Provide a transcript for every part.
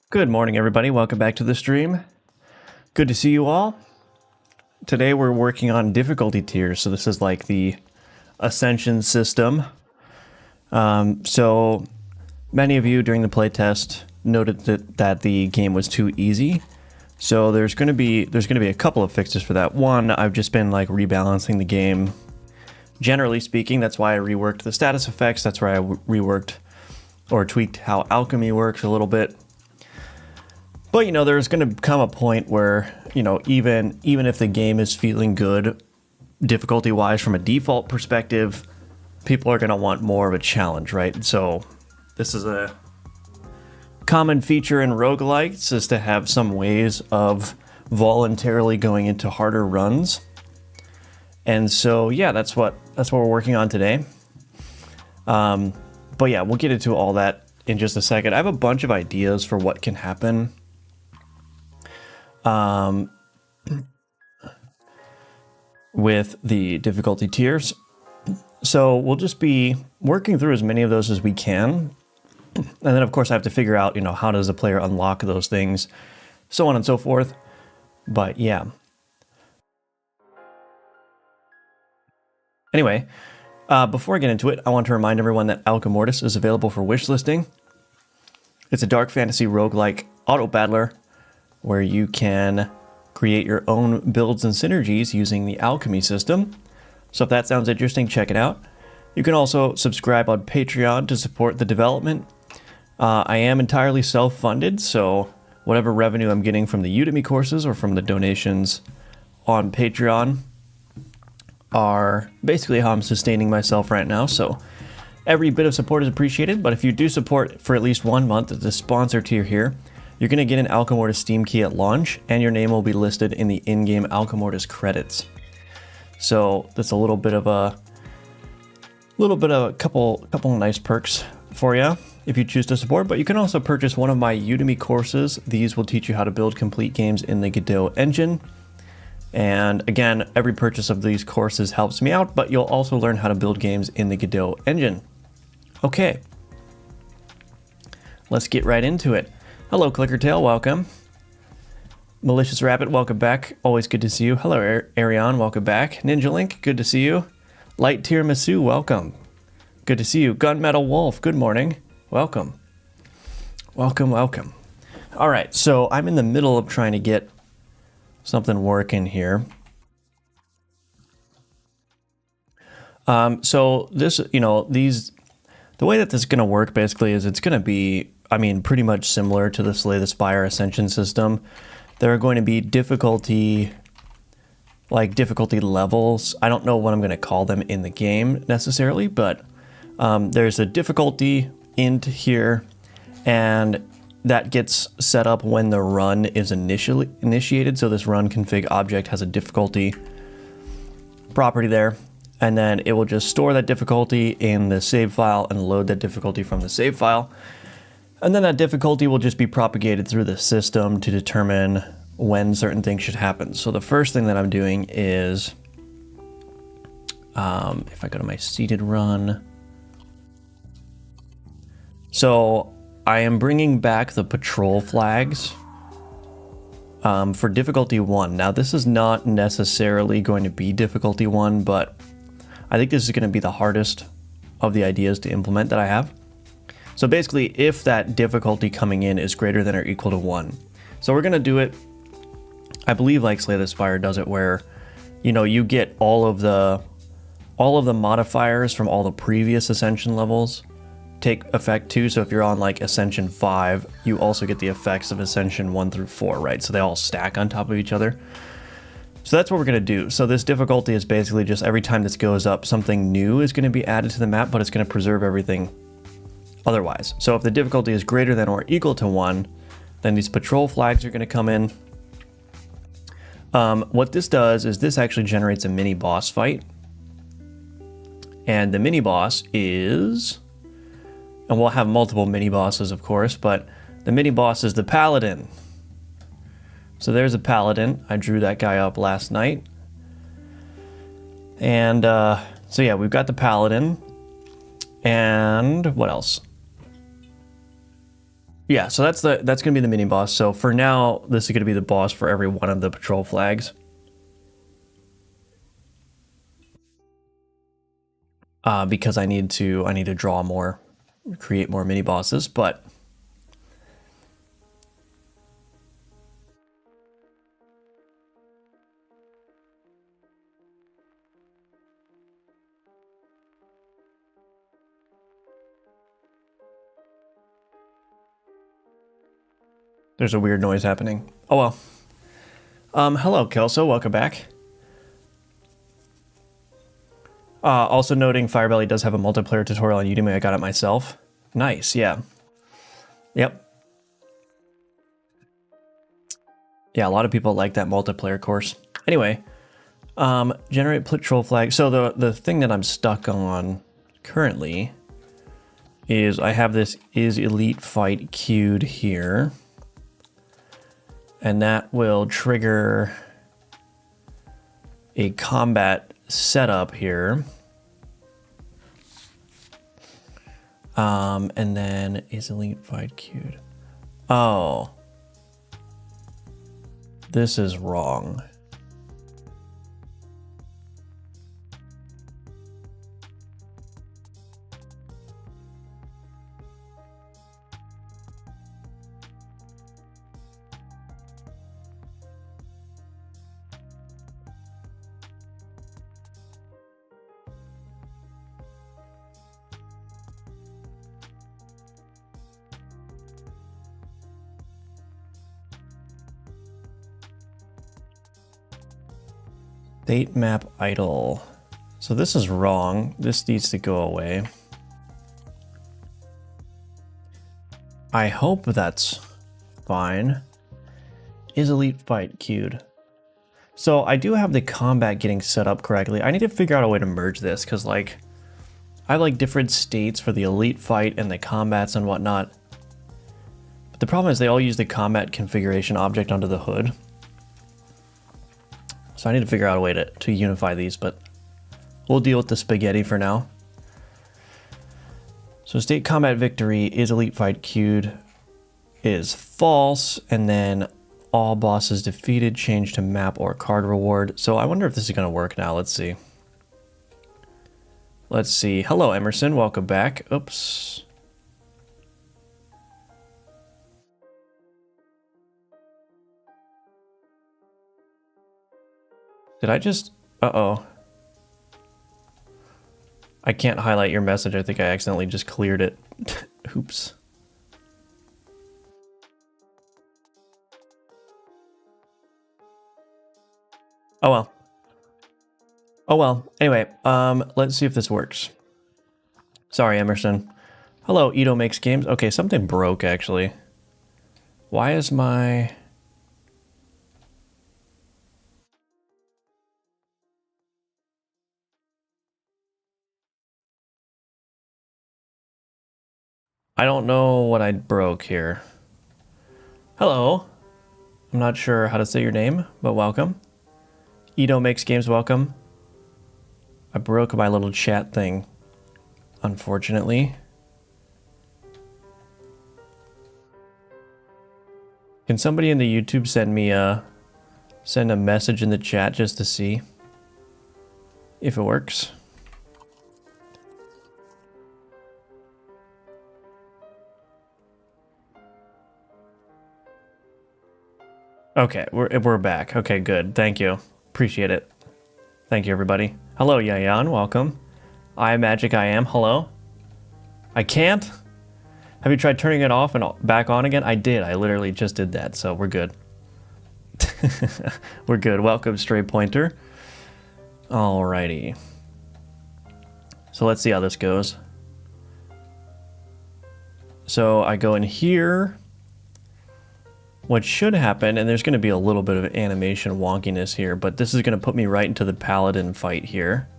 Good morning, everybody. Welcome back to the stream. Good to see you all. Today we're working on difficulty tiers, so this is like the Ascension system. So many of you during the playtest noted that the game was too easy. So there's going to be a couple of fixes for that. One, I've just been like rebalancing the game. Generally speaking, that's why I reworked the status effects. That's why I reworked or tweaked how alchemy works a little bit. But, you know, there's going to come a point where, you know, even if the game is feeling good, difficulty-wise from a default perspective, people are going to want more of a challenge, right? So this is a common feature in roguelikes, is to have some ways of voluntarily going into harder runs. And so, yeah, that's what we're working on today. But yeah, we'll get into all that in just a second. I have a bunch of ideas for what can happen. With the difficulty tiers. So we'll just be working through as many of those as we can. And then of course I have to figure out, you know, how does the player unlock those things, so on and so forth. But yeah. Anyway, before I get into it, I want to remind everyone that Alchemortis is available for wishlisting. It's a dark fantasy roguelike auto battler where you can create your own builds and synergies using the alchemy system. So if that sounds interesting, check it out. You can also subscribe on Patreon to support the development. I am entirely self-funded, so whatever revenue I'm getting from the Udemy courses or from the donations on Patreon are basically how I'm sustaining myself right now. So every bit of support is appreciated, but if you do support for at least 1 month at the sponsor tier here, you're going to get an Alchemortis Steam key at launch, and your name will be listed in the in-game Alchemortis credits. So that's a little bit of a couple nice perks for you if you choose to support. But you can also purchase one of my Udemy courses. These will teach you how to build complete games in the Godot engine. And again, every purchase of these courses helps me out, but you'll also learn how to build games in the Godot engine. Okay, let's get right into it. Hello, Clickertail, welcome. Malicious Rabbit, welcome back. Always good to see you. Hello, Arion, welcome back. Ninja Link, good to see you. Light Tiramisu, welcome. Good to see you. Gunmetal Wolf, good morning. Welcome. Welcome, welcome. All right, so I'm in the middle of trying to get something working here. So this, the way that this is going to work basically is it's going to be, pretty much similar to the Slay the Spire Ascension system. There are going to be difficulty levels. I don't know what I'm going to call them in the game necessarily, but there's a difficulty into here, and that gets set up when the run is initiated. So this run config object has a difficulty property there, and then it will just store that difficulty in the save file and load that difficulty from the save file. And then that difficulty will just be propagated through the system to determine when certain things should happen. So the first thing that I'm doing is, if I go to my seated run, so I am bringing back the patrol flags for difficulty 1. Now this is not necessarily going to be difficulty 1, but I think this is going to be the hardest of the ideas to implement that I have. So basically, if that difficulty coming in is greater than or equal to 1. So we're going to do it, I believe like Slay the Spire does it, where, you get all of the modifiers from all the previous Ascension levels take effect too. So if you're on like Ascension 5, you also get the effects of Ascension 1 through 4, right? So they all stack on top of each other. So that's what we're going to do. So this difficulty is basically just every time this goes up, something new is going to be added to the map, but it's going to preserve everything otherwise. So if the difficulty is greater than or equal to 1, then these patrol flags are going to come in. What this does is this actually generates a mini boss fight. And the mini boss is, and we'll have multiple mini bosses of course, but the mini boss is the Paladin. So there's a Paladin. I drew that guy up last night. And so yeah, we've got the Paladin. And what else? Yeah, so that's going to be the mini boss. So for now, this is going to be the boss for every one of the patrol flags. Because I need to draw more, create more mini bosses, but there's a weird noise happening. Oh well. Hello, Kelso. Welcome back. Also noting Firebelly does have a multiplayer tutorial on Udemy. I got it myself. Nice, yeah. Yep. Yeah, a lot of people like that multiplayer course. Anyway, generate patrol flag. So the thing that I'm stuck on currently is I have this is elite fight queued here. And that will trigger a combat setup here. And then is elite fight queued. Oh. This is wrong. State map idle. So this is wrong. This needs to go away. I hope that's fine. Is elite fight queued? So I do have the combat getting set up correctly. I need to figure out a way to merge this because like I have like different states for the elite fight and the combats and whatnot. But the problem is they all use the combat configuration object under the hood. So I need to figure out a way to unify these, but we'll deal with the spaghetti for now. So state combat victory is elite fight queued is false, and then All bosses defeated, change to map or card reward. So I wonder if this is going to work now. Let's see. Let's see. Hello, Emerson. Welcome back. Oops. Did I just... Uh-oh. I can't highlight your message. I think I accidentally just cleared it. Oops. Oh well. Oh well. Anyway, let's see if this works. Sorry, Emerson. Hello, Ito Makes Games. Okay, something broke, actually. Why is my... I don't know what I broke here. Hello. I'm not sure how to say your name, but welcome. Ito Makes Games, welcome. I broke my little chat thing, unfortunately. Can somebody in the YouTube send me send a message in the chat just to see if it works? Okay, we're back. Okay, good. Thank you. Appreciate it. Thank you, everybody. Hello, Yayan. Welcome. I Magic I Am. Hello. I can't? Have you tried turning it off and back on again? I did. I literally just did that, so we're good. We're good. Welcome, Stray Pointer. Alrighty. So let's see how this goes. So I go in here. What should happen, and there's going to be a little bit of animation wonkiness here, but this is going to put me right into the Paladin fight here.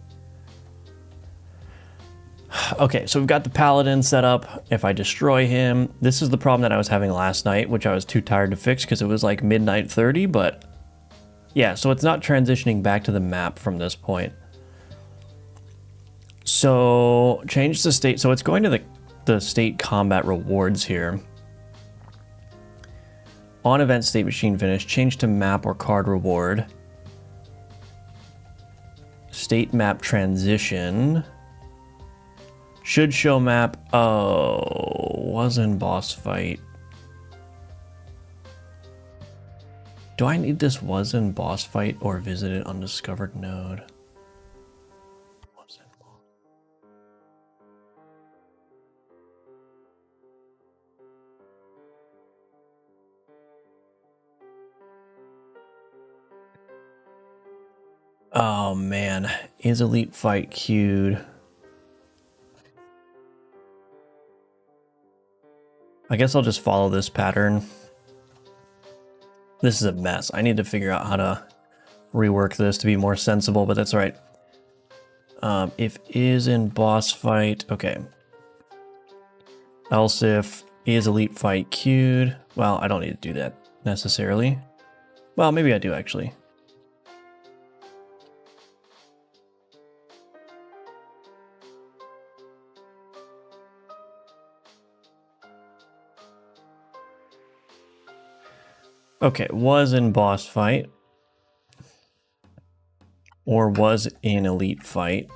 Okay, so we've got the Paladin set up. If I destroy him, this is the problem that I was having last night, which I was too tired to fix because it was like midnight 30, but yeah, so it's not transitioning back to the map from this point. So change the state. So it's going to the state combat rewards here. On event state machine finish, change to map or card reward. State map transition. Should show map. Oh, was in boss fight. Do I need this was in boss fight or visited undiscovered node? Oh man, is elite fight queued? I guess I'll just follow this pattern. This is a mess. I need to figure out how to rework this to be more sensible, but that's all right. If is in boss fight, okay. Else if is elite fight queued. Well, I don't need to do that necessarily. Well, maybe I do actually. Okay, was in boss fight. Or was in elite fight.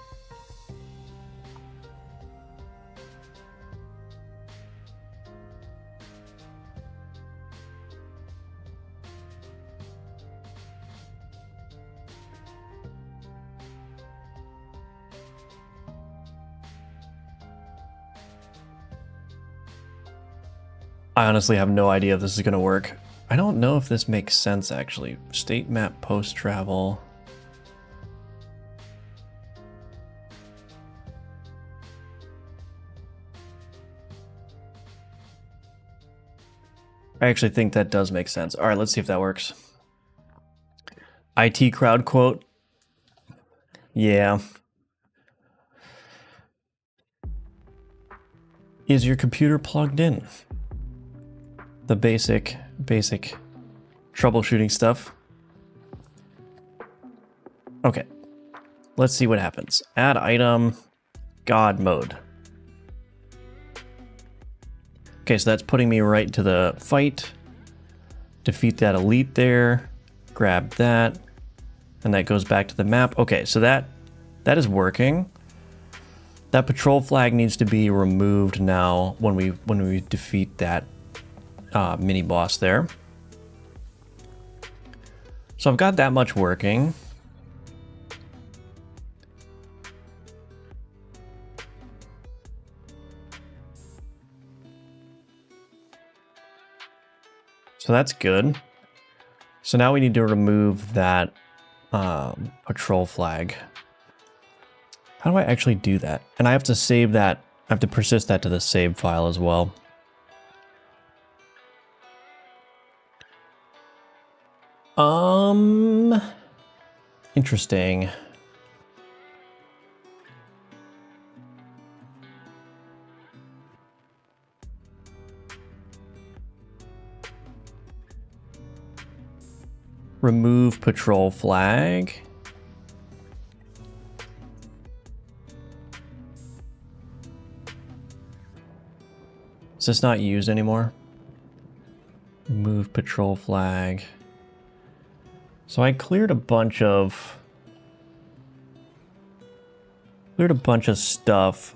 I honestly have no idea if this is going to work. I don't know if this makes sense, actually. State map post-travel. I actually think that does make sense. All right, let's see if that works. IT crowd quote. Yeah. Is your computer plugged in? The basic troubleshooting stuff. Okay, let's see what happens. Add item, God mode. Okay, so that's putting me right to the fight. defeat that elite there, grab that, and that goes back to the map. Okay, so that is working. That patrol flag needs to be removed now when we defeat that mini boss there. So I've got that much working. So that's good. So now we need to remove that patrol flag. How do I actually do that? And I have to save that. I have to persist that to the save file as well. Interesting. Remove patrol flag. Is this not used anymore? Remove patrol flag. So I cleared a bunch of stuff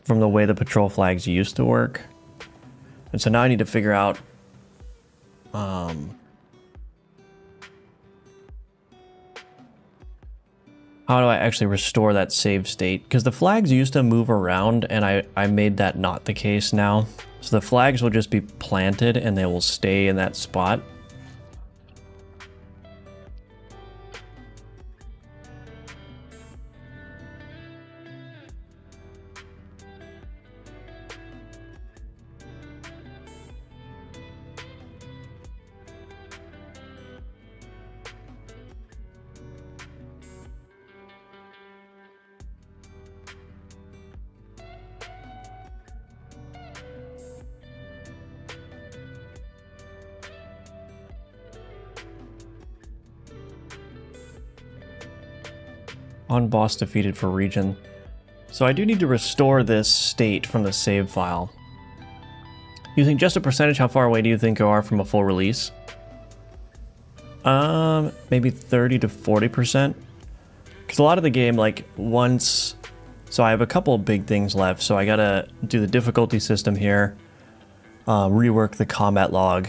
from the way the patrol flags used to work. And so now I need to figure out how do I actually restore that save state? Because the flags used to move around, and I made that not the case now. So the flags will just be planted and they will stay in that spot. On boss defeated for region. So I do need to restore this state from the save file. Using just a percentage, how far away do you think you are from a full release? Maybe 30 to 40%. Because a lot of the game, like once... So I have a couple of big things left, so I gotta do the difficulty system here, rework the combat log.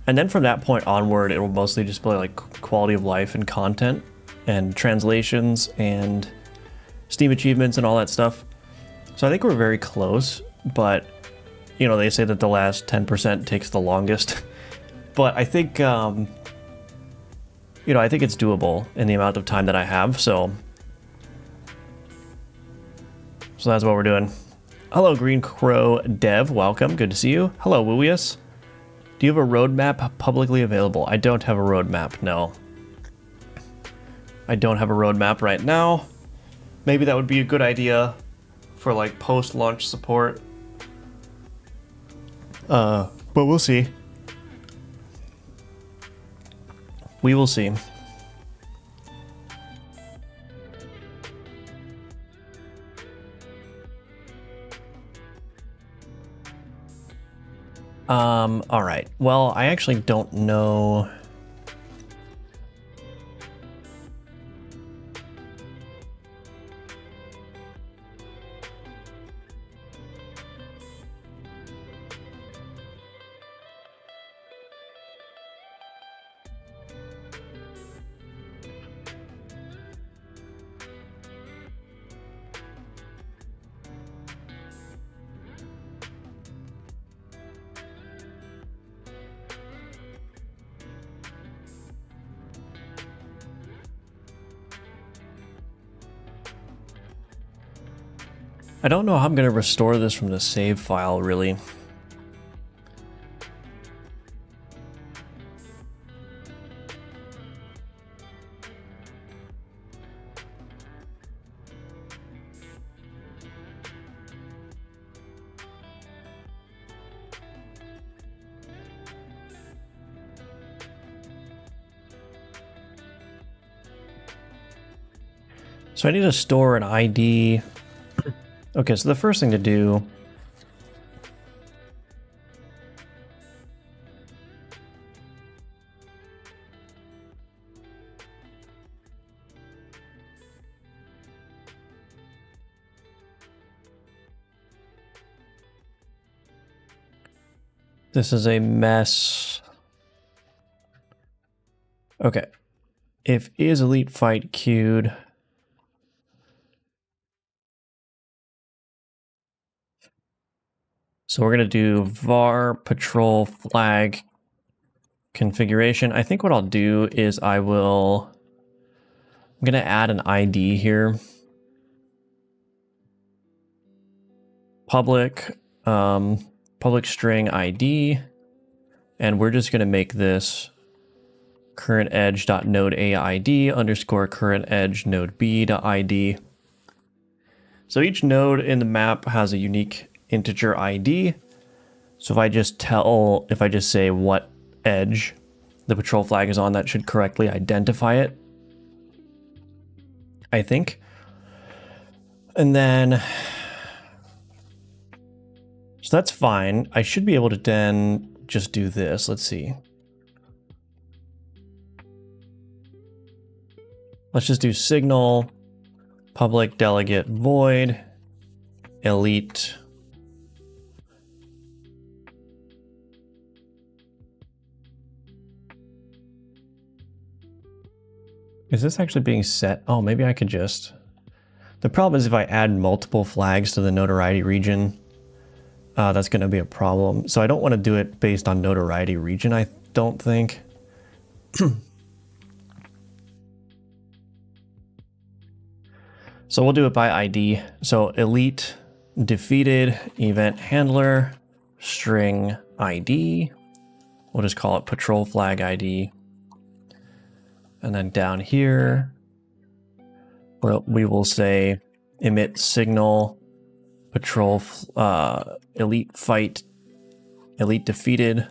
And then from that point onward, it will mostly just be like quality of life and content, and translations and Steam achievements and all that stuff. So I think we're very close, but you know, they say that the last 10% takes the longest. But I think, you know, I think it's doable in the amount of time that I have, so that's what we're doing. Hello, Green Crow Dev, welcome, good to see you. Hello, Wuius. Do you have a roadmap publicly available? I don't have a roadmap, no. I don't have a roadmap right now. Maybe that would be a good idea for like post-launch support. But we'll see. We will see. All right. Well, I actually don't know. I don't know how I'm going to restore this from the save file, really. So I need to store an ID. Okay, so the first thing to do This is a mess. Okay. If is elite fight queued. So we're going to do var patrol flag configuration. I think what I'll do is I'm going to add an ID here. Public string ID. And we're just going to make this current edge.node AID underscore current edge node B.id. So each node in the map has a unique integer ID. So if I just say what edge the patrol flag is on, that should correctly identify it, I think. And then, so that's fine. I should be able to then just do this. Let's see. Let's just do signal public delegate void elite. Is this actually being set? Oh, maybe I could just... The problem is if I add multiple flags to the notoriety region, that's going to be a problem. So I don't want to do it based on notoriety region, I don't think. So we'll do it by ID. So elite defeated event handler string ID. We'll just call it patrol flag ID. And then down here, we will say emit signal patrol elite fight elite defeated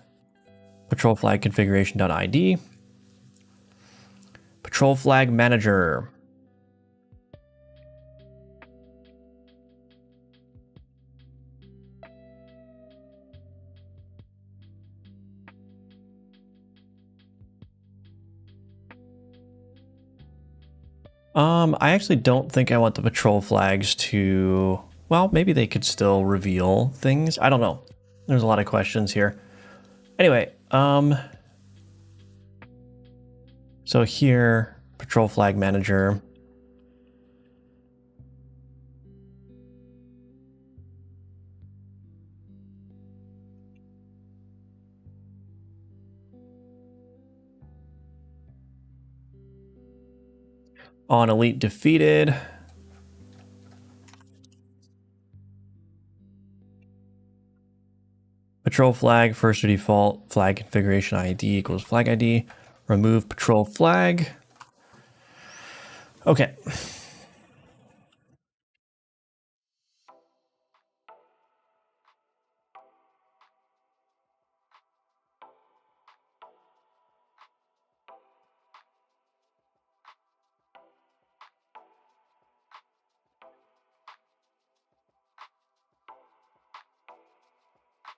patrol flag configuration.id. Patrol flag manager. I actually don't think I want the patrol flags to, well, maybe they could still reveal things. I don't know. There's a lot of questions here. Anyway, so here, patrol flag manager. On elite defeated. Patrol flag, first or default, flag configuration ID equals flag ID. Remove patrol flag. Okay.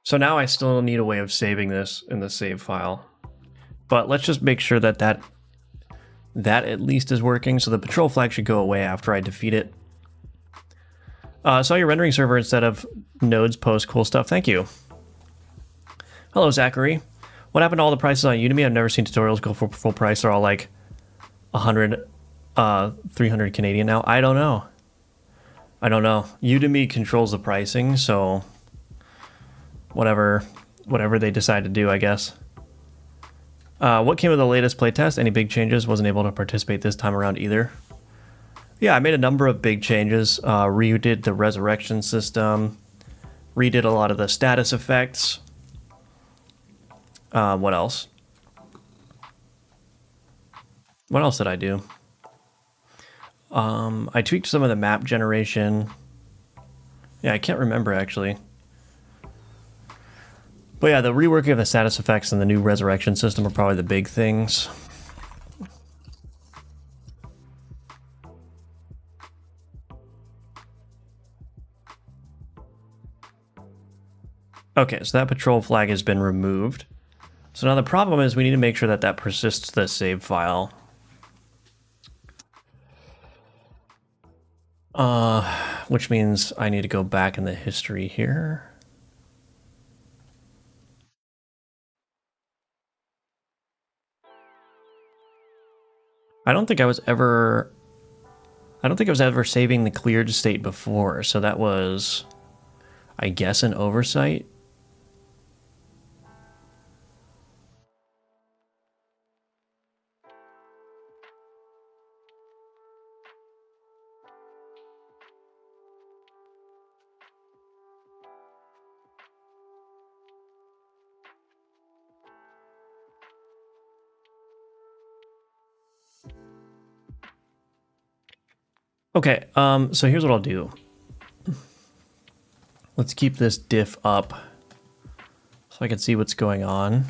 So now I still need a way of saving this in the save file. But let's just make sure that that at least is working. So the patrol flag should go away after I defeat it. Saw your rendering server instead of nodes post. Cool stuff. Thank you. Hello, Zachary. What happened to all the prices on Udemy? I've never seen tutorials go for full price. They're all like 100, 300 Canadian now. I don't know. Udemy controls the pricing, so whatever they decide to do, I guess. What came of the latest playtest? Any big changes? Wasn't able to participate this time around either. Yeah, I made a number of big changes. Redid the resurrection system. Redid a lot of the status effects. What else? What else did I do? I tweaked some of the map generation. Yeah, I can't remember actually. But yeah, the reworking of the status effects and the new resurrection system are probably the big things. Okay, so that patrol flag has been removed. So now the problem is we need to make sure that that persists the save file. Which means I need to go back in the history here. I don't think I was ever saving the cleared state before, so that was, I guess, an oversight. Okay, so here's what I'll do. Let's keep this diff up so I can see what's going on.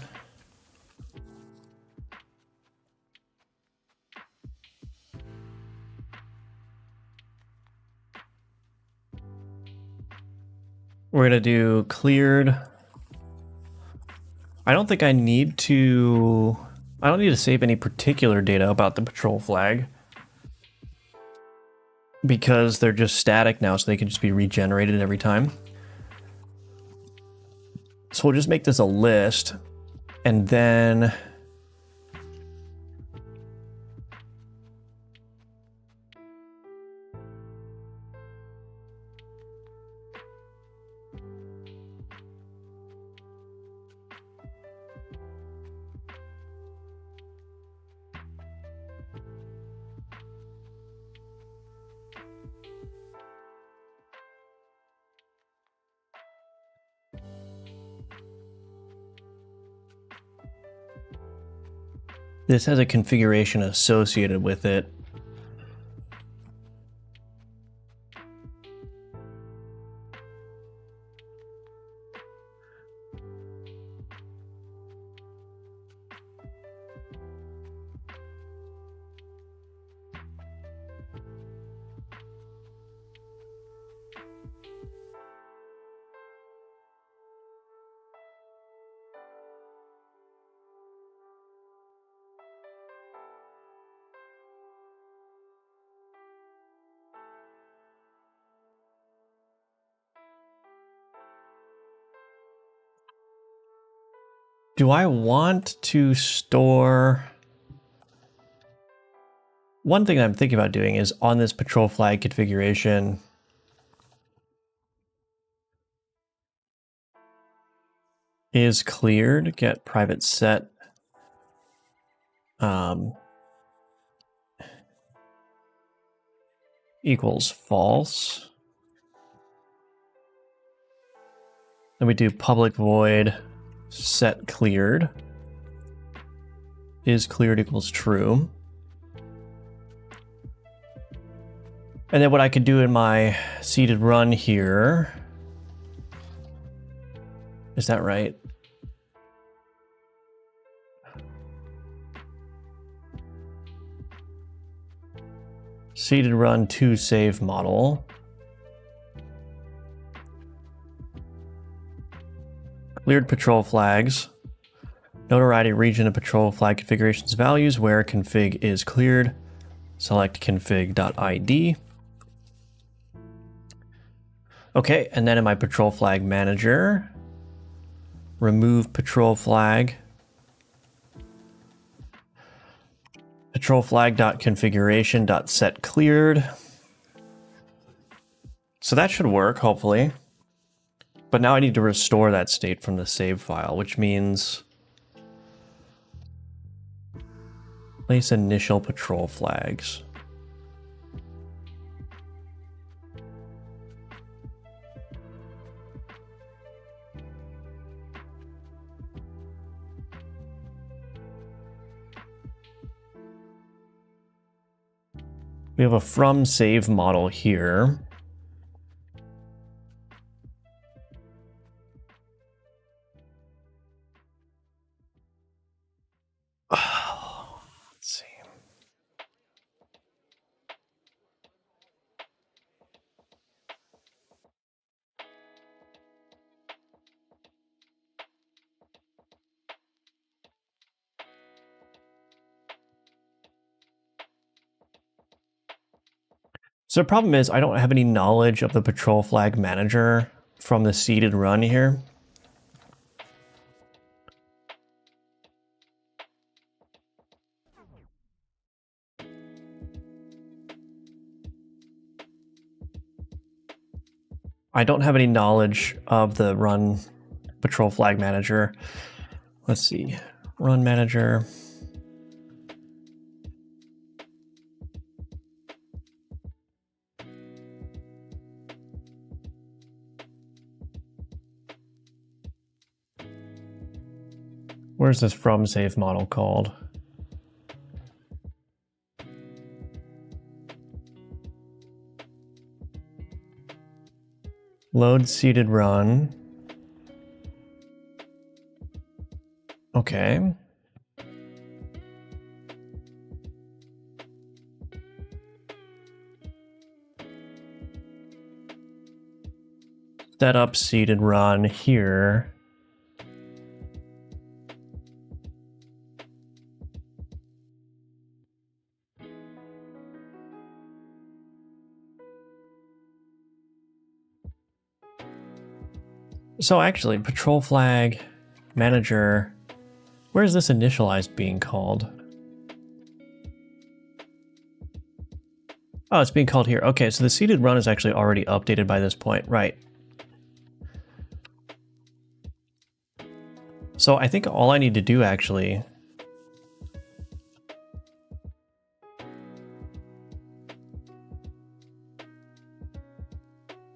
We're gonna do cleared. I don't think I need to save any particular data about the patrol flag, because they're just static now, so they can just be regenerated every time. So we'll just make this a list, and then this has a configuration associated with it. Do I want to store... One thing I'm thinking about doing is on this patrol flag configuration, is cleared, get private set equals false. Then we do public void set cleared is cleared equals true. And then what I could do in my seeded run here, is that right? Seeded run to save model. Cleared patrol flags. Notoriety region of patrol flag configurations values where config is cleared. Select config.id. Okay, and then in my patrol flag manager, remove patrol flag. Patrol flag.configuration.set cleared. So that should work, hopefully. But now I need to restore that state from the save file, which means place initial patrol flags. We have a from save model here. Let's see. So the problem is I don't have any knowledge of the patrol flag manager from the seeded run here. I don't have any knowledge of the run patrol flag manager. Let's see, run manager. Where's this from safe model called? Load seeded run. Okay. Set up seeded run here. So actually, patrol flag manager, where's this initialized being called? Oh, it's being called here. Okay, so the seeded run is actually already updated by this point, right? So I think all I need to do actually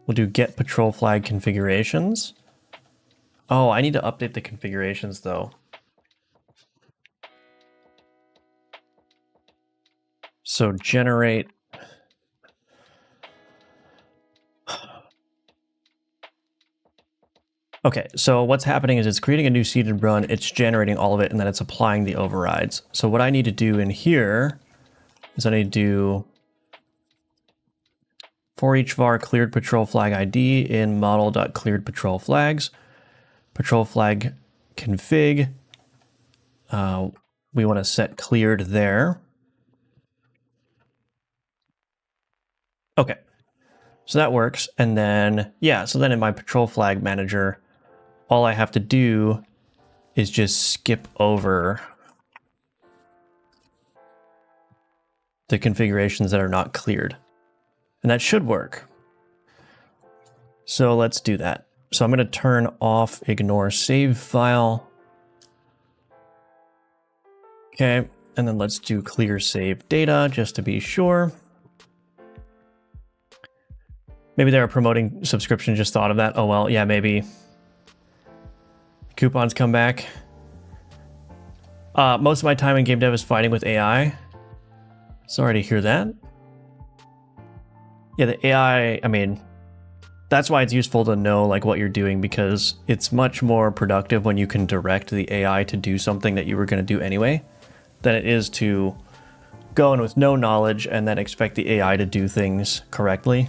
we'll do get patrol flag configurations. Oh, I need to update the configurations though. So generate. Okay, so what's happening is it's creating a new seeded run, it's generating all of it, and then it's applying the overrides. So what I need to do in here is I need to do for each var cleared patrol flag ID in model.clearedPatrolFlags. Patrol flag config. We want to set cleared there. Okay, so that works. And then, yeah, so then in my patrol flag manager, all I have to do is just skip over the configurations that are not cleared. And that should work. So let's do that. So I'm going to turn off ignore save file. Okay, and then let's do clear save data just to be sure. Maybe they're promoting subscription, just thought of that. Oh well, yeah, maybe. Coupons come back. Most of my time in game dev is fighting with AI. Sorry to hear that. Yeah, the AI, I mean, that's why it's useful to know like what you're doing, because it's much more productive when you can direct the AI to do something that you were going to do anyway than it is to go in with no knowledge and then expect the AI to do things correctly.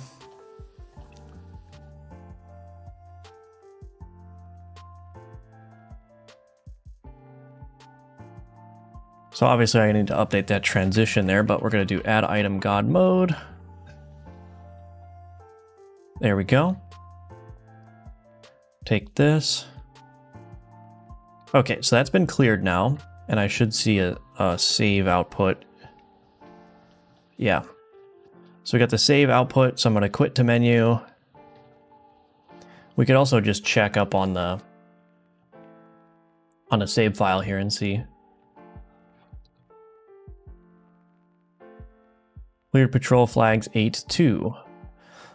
So obviously I need to update that transition there, but we're going to do add item God mode. There we go. Take this. Okay, so that's been cleared now, and I should see a save output. Yeah. So we got the save output, so I'm going to quit to menu. We could also just check up on the save file here and see. Cleared patrol flags 8-2.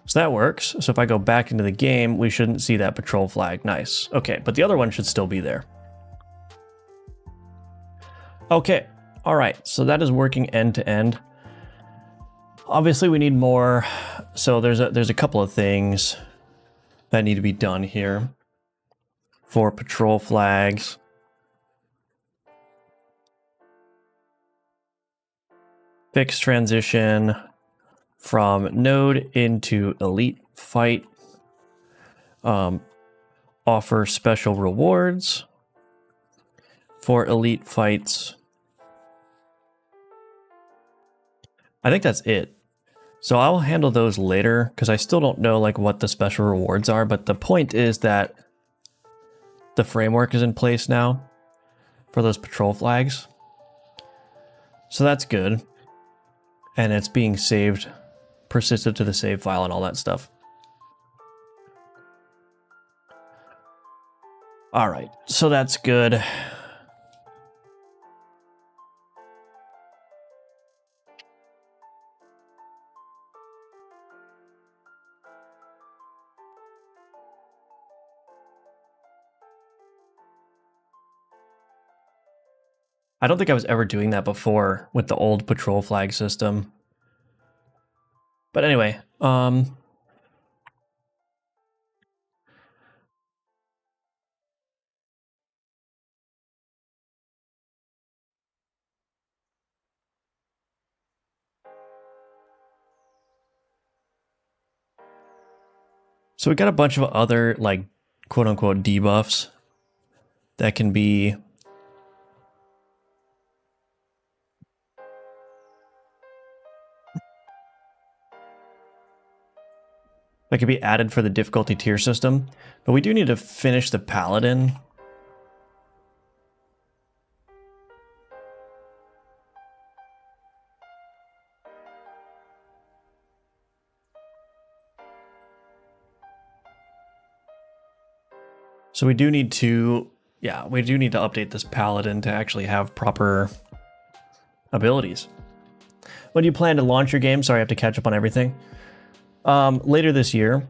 So that works. So if I go back into the game, we shouldn't see that patrol flag. Nice. Okay, but the other one should still be there. Okay, all right. So that is working end to end. Obviously, we need more. So there's a couple of things that need to be done here for patrol flags. Fix transition from node into elite fight. Offer special rewards for elite fights. I think that's it. So I'll handle those later because I still don't know like what the special rewards are, but the point is that the framework is in place now for those patrol flags. So that's good. And it's being saved, persisted to the save file and all that stuff. All right, so that's good. I don't think I was ever doing that before with the old patrol flag system. But anyway, so we got a bunch of other, like, quote-unquote debuffs that can be added for the difficulty tier system, but we do need to finish the Paladin. So we do need to, yeah, we do need to update this Paladin to actually have proper abilities. When do you plan to launch your game? Sorry, I have to catch up on everything. Later this year.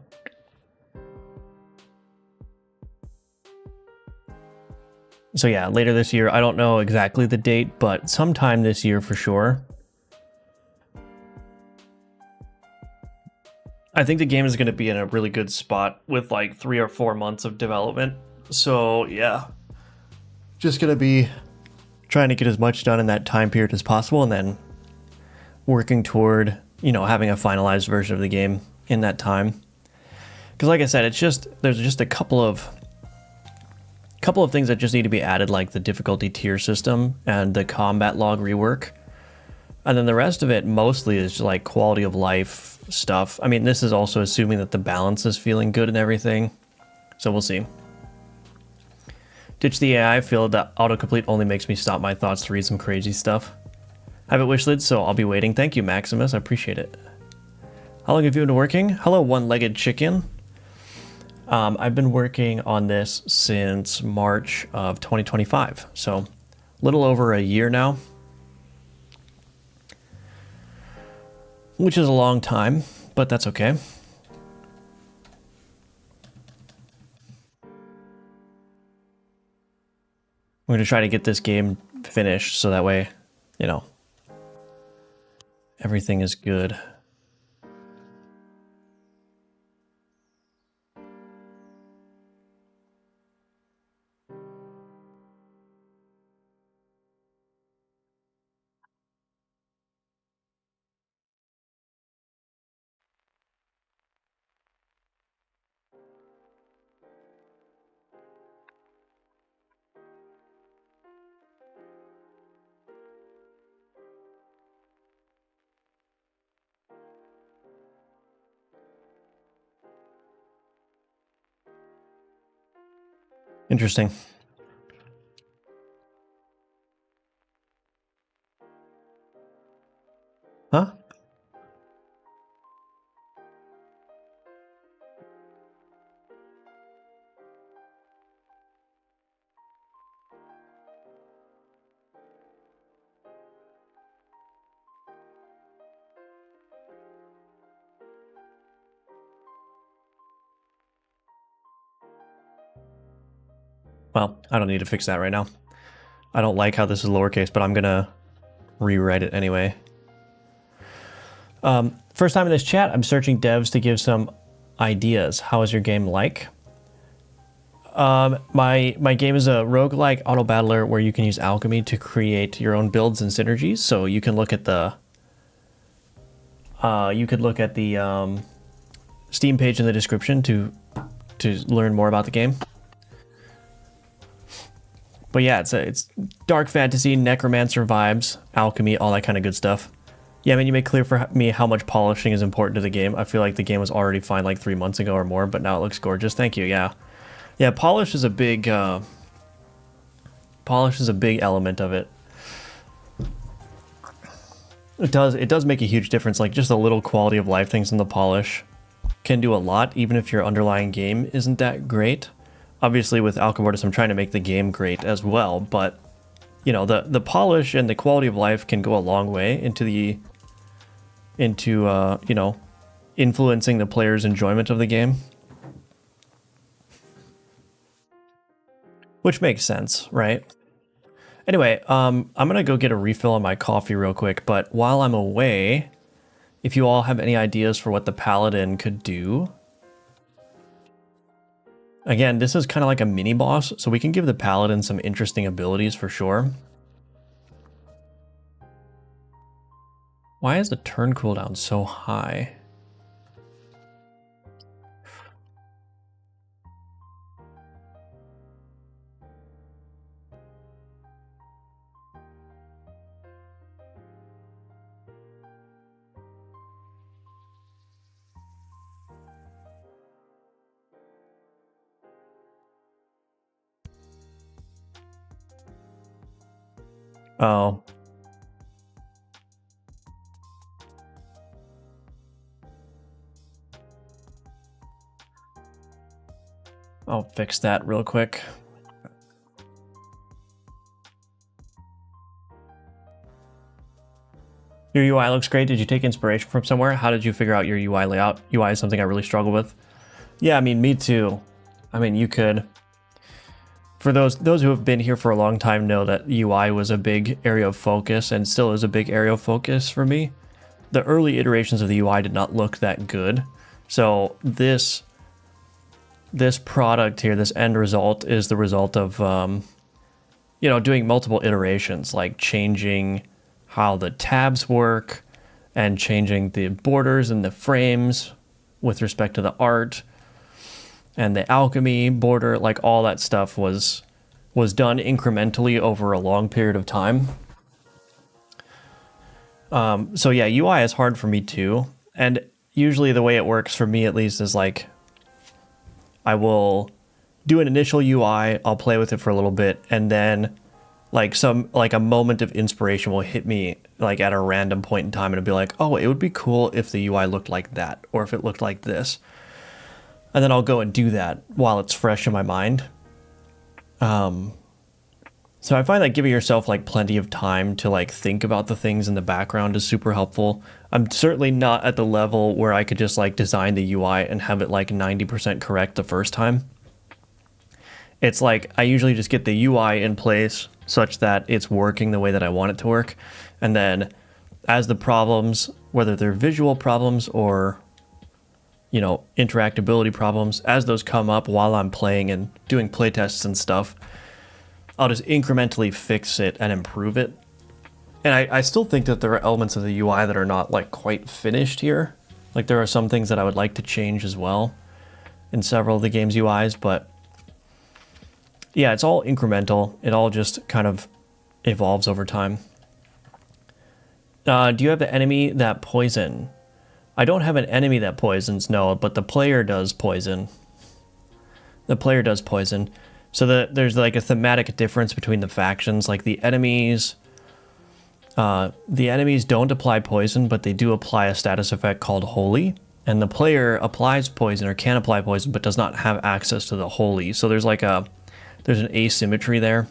So yeah, later this year. I don't know exactly the date, but sometime this year for sure. I think the game is going to be in a really good spot with like 3 or 4 months of development. So yeah, just going to be trying to get as much done in that time period as possible, and then working toward, you know, having a finalized version of the game in that time. Because like I said, it's just, there's just a couple of things that just need to be added, like the difficulty tier system and the combat log rework. And then the rest of it mostly is just like quality of life stuff. I mean, this is also assuming that the balance is feeling good and everything. So we'll see. Ditch the AI. I feel that autocomplete only makes me stop my thoughts to read some crazy stuff. I have it wishlit, so I'll be waiting. Thank you, Maximus. I appreciate it. How long have you been working? Hello, one-legged chicken. I've been working on this since March of 2025, so a little over a year now, which is a long time, but that's okay. We're gonna try to get this game finished so that way, you know, everything is good. Interesting. Huh? Well, I don't need to fix that right now. I don't like how this is lowercase, but I'm gonna rewrite it anyway. First time in this chat, I'm searching devs to give some ideas. How is your game like? My game is a roguelike auto battler where you can use alchemy to create your own builds and synergies. So you can look at the Steam page in the description to learn more about the game. But yeah, it's dark fantasy, necromancer vibes, alchemy, all that kind of good stuff. Yeah, I mean, you made clear for me how much polishing is important to the game. I feel like the game was already fine like 3 months ago or more, but now it looks gorgeous. Thank you. Yeah, yeah. Polish is a big element of it. It does make a huge difference. Like just the little quality of life things in the polish can do a lot, even if your underlying game isn't that great. Obviously, with Alchemortis, I'm trying to make the game great as well, but you know, the polish and the quality of life can go a long way into you know, influencing the player's enjoyment of the game. Which makes sense, right? Anyway, I'm gonna go get a refill on my coffee real quick, but while I'm away, if you all have any ideas for what the Paladin could do. Again, this is kind of like a mini boss, so we can give the Paladin some interesting abilities for sure. Why is the turn cooldown so high? Oh. I'll fix that real quick. Your UI looks great. Did you take inspiration from somewhere? How did you figure out your UI layout? UI is something I really struggle with. Yeah, I mean, me too. I mean, you could. For those who have been here for a long time know that UI was a big area of focus and still is a big area of focus for me. The early iterations of the UI did not look that good. So this product here, this end result, is the result of, you know, doing multiple iterations, like changing how the tabs work and changing the borders and the frames with respect to the art and the alchemy border. Like all that stuff was done incrementally over a long period of time. So yeah, UI is hard for me too. And usually the way it works for me, at least, is like I will do an initial UI, I'll play with it for a little bit, and then like a moment of inspiration will hit me like at a random point in time, and it'll be like, oh, it would be cool if the UI looked like that, or if it looked like this. And then I'll go and do that while it's fresh in my mind. So I find that giving yourself like plenty of time to like think about the things in the background is super helpful. I'm certainly not at the level where I could just like design the UI and have it like 90% correct the first time. It's like I usually just get the UI in place such that it's working the way that I want it to work. And then as the problems, whether they're visual problems or, you know, interactability problems, as those come up while I'm playing and doing playtests and stuff, I'll just incrementally fix it and improve it. And I still think that there are elements of the UI that are not like quite finished here. Like there are some things that I would like to change as well in several of the game's UIs, but yeah, it's all incremental. It all just kind of evolves over time. Do you have the enemy that poison? I don't have an enemy that poisons, no, but the player does poison. The player does poison. So there's like a thematic difference between the factions. Like the enemies don't apply poison, but they do apply a status effect called Holy. And the player applies poison or can apply poison, but does not have access to the Holy. So there's like there's an asymmetry there.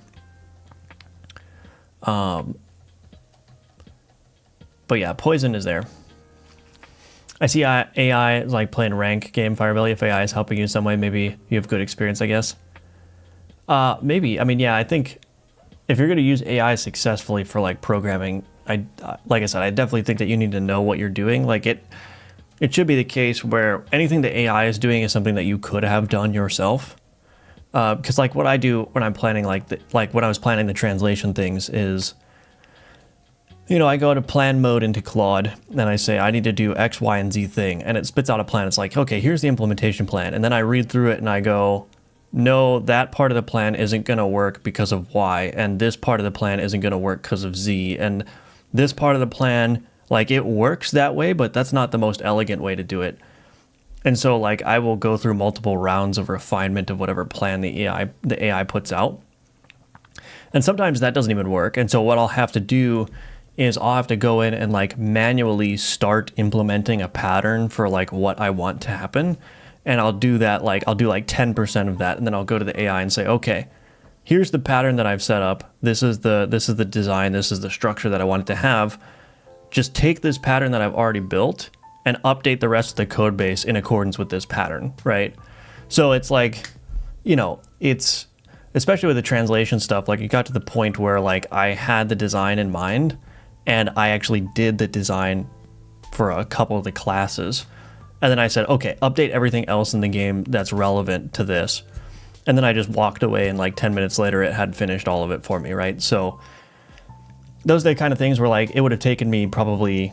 But yeah, poison is there. I see AI is like playing rank game Firebelly. If AI is helping you in some way, maybe you have good experience, I guess. Maybe. I mean, yeah, I think if you're going to use AI successfully for like programming, like I said, I definitely think that you need to know what you're doing. Like it should be the case where anything the AI is doing is something that you could have done yourself. Because like what I do when I'm planning like when I was planning the translation things is, you know, I go to plan mode into Claude and I say I need to do X, Y, and Z thing, and it spits out a plan. It's like, okay, here's the implementation plan, and then I read through it and I go, no, that part of the plan isn't going to work because of Y, and this part of the plan isn't going to work because of Z, and this part of the plan, like it works that way, but that's not the most elegant way to do it. And so like I will go through multiple rounds of refinement of whatever plan the AI puts out. And sometimes that doesn't even work. And so what I'll have to do is I'll have to go in and like manually start implementing a pattern for like what I want to happen. and I'll do that, like I'll do like 10% of that, and then I'll go to the AI and say, okay, here's the pattern that I've set up. This is the design. This is the structure that I want it to have. Just take this pattern that I've already built and update the rest of the code base in accordance with this pattern, right? So it's like, you know, it's, especially with the translation stuff, like it got to the point where like I had the design in mind and I actually did the design for a couple of the classes. And then I said, okay, update everything else in the game that's relevant to this. And then I just walked away, and like 10 minutes later, it had finished all of it for me, right? So those are the kind of things where like it would have taken me probably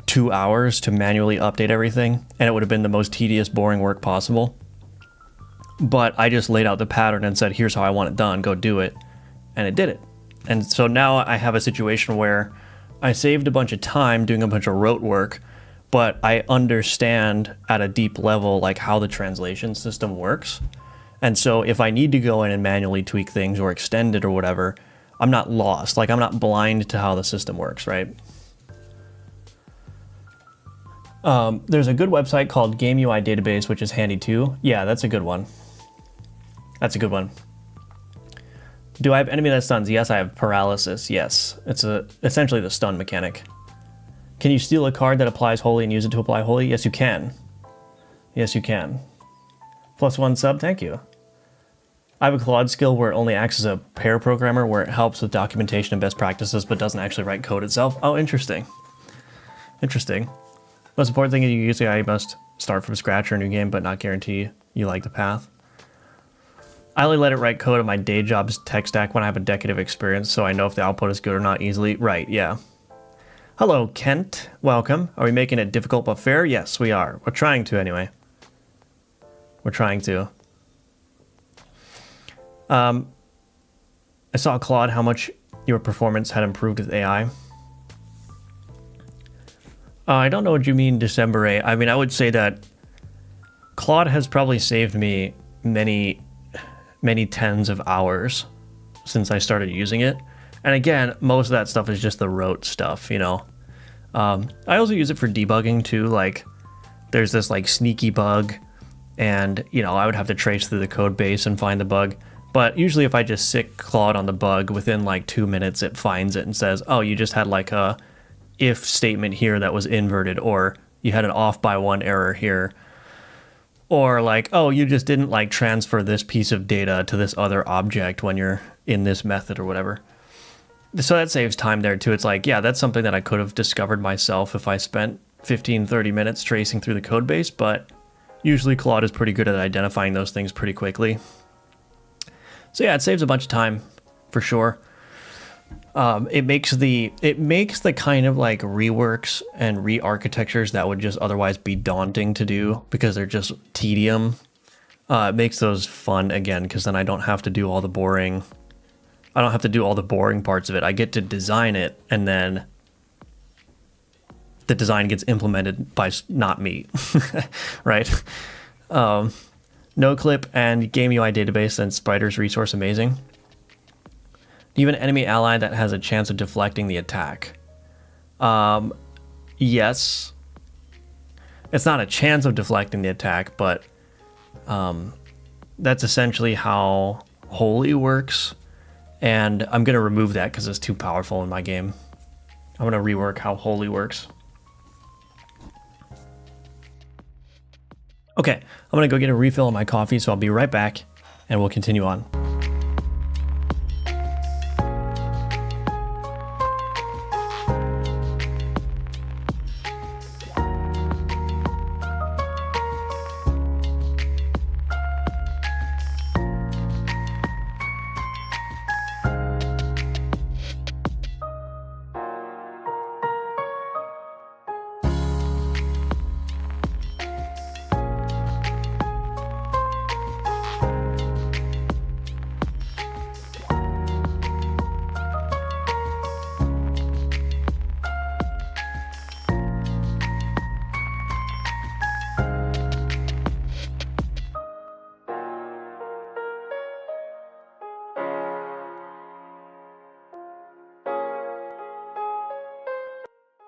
2 hours to manually update everything, and it would have been the most tedious, boring work possible. But I just laid out the pattern and said, here's how I want it done, go do it. And it did it. And so now I have a situation where I saved a bunch of time doing a bunch of rote work, but I understand at a deep level like how the translation system works. And so if I need to go in and manually tweak things or extend it or whatever, I'm not lost. Like I'm not blind to how the system works, right? There's a good website called Game UI Database, which is handy too. Yeah, that's a good one. That's a good one. Do I have enemy that stuns? Yes, I have paralysis. Yes, it's essentially the stun mechanic. Can you steal a card that applies holy and use it to apply holy? Yes, you can. Yes, you can. +1 sub, thank you. I have a Claude skill where it only acts as a pair programmer, where it helps with documentation and best practices, but doesn't actually write code itself. Oh, interesting. Interesting. Most important thing is you use AI, you must start from scratch or a new game, but not guarantee you like the path. I only let it write code on my day job's tech stack when I have a decade of experience, so I know if the output is good or not easily. Right, yeah. Hello, Kent. Welcome. Are we making it difficult but fair? Yes, we are. We're trying to, anyway. We're trying to. I saw, Claude, how much your performance had improved with AI. I don't know what you mean, December 8. I mean, I would say that Claude has probably saved me many tens of hours since I started using it. And again, most of that stuff is just the rote stuff, you know. I also use it for debugging too. Like there's this like sneaky bug, and you know, I would have to trace through the code base and find the bug. But usually if I just sick Claude on the bug, within like 2 minutes, it finds it and says, oh, you just had like a if statement here that was inverted, or you had an off by one error here. Or like, oh, you just didn't like transfer this piece of data to this other object when you're in this method or whatever. So that saves time there too. It's like, yeah, that's something that I could have discovered myself if I spent 15-30 minutes tracing through the code base, but usually Claude is pretty good at identifying those things pretty quickly. So yeah, it saves a bunch of time for sure. It makes the kind of like reworks and re-architectures that would just otherwise be daunting to do because they're just tedium. It makes those fun again, because then I don't have to do all the boring parts of it. I get to design it, and then the design gets implemented by not me, right? NoClip and Game UI Database and Spider's resource amazing. Do you have an enemy ally that has a chance of deflecting the attack? Yes. It's not a chance of deflecting the attack, but that's essentially how Holy works. And I'm going to remove that because it's too powerful in my game. I'm going to rework how Holy works. Okay, I'm going to go get a refill of my coffee, so I'll be right back, and we'll continue on.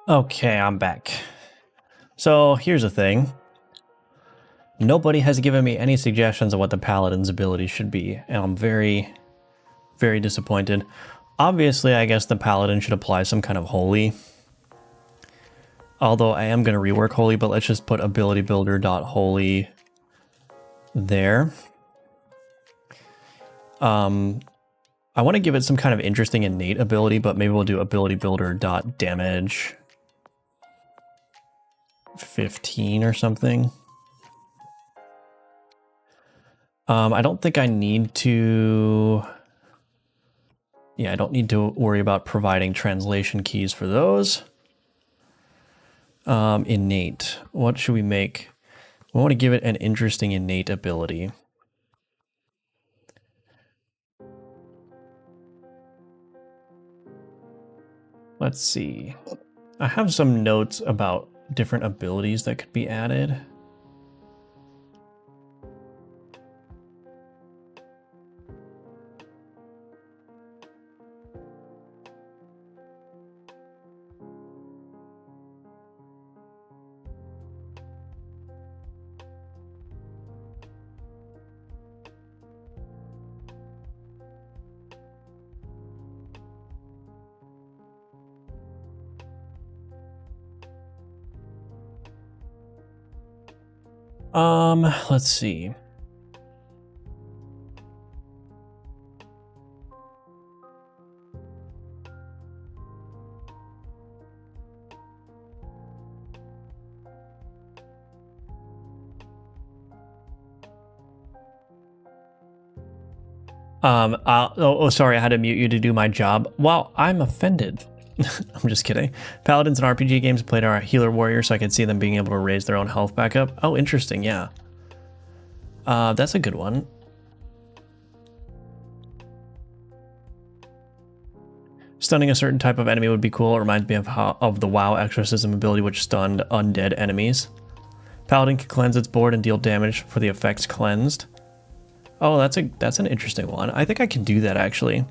Okay, I'm back. So here's the thing. Nobody has given me any suggestions of what the Paladin's ability should be, and I'm very, very disappointed. Obviously, I guess the Paladin should apply some kind of holy. Although I am going to rework holy, but let's just put ability builder.holy there. I want to give it some kind of interesting innate ability, but maybe we'll do ability builder.damage 15 or something. I don't think I need to... Yeah, I don't need to worry about providing translation keys for those. Innate. What should we make? We want to give it an interesting innate ability. Let's see. I have some notes about different abilities that could be added. Let's see. Sorry, I had to mute you to do my job. Wow, I'm offended. I'm just kidding. Paladins and RPG games played our healer warrior, so I could see them being able to raise their own health back up. Oh, interesting, yeah. That's a good one. Stunning a certain type of enemy would be cool. It reminds me of the WoW exorcism ability, which stunned undead enemies. Paladin can cleanse its board and deal damage for the effects cleansed. Oh, that's an interesting one. I think I can do that actually.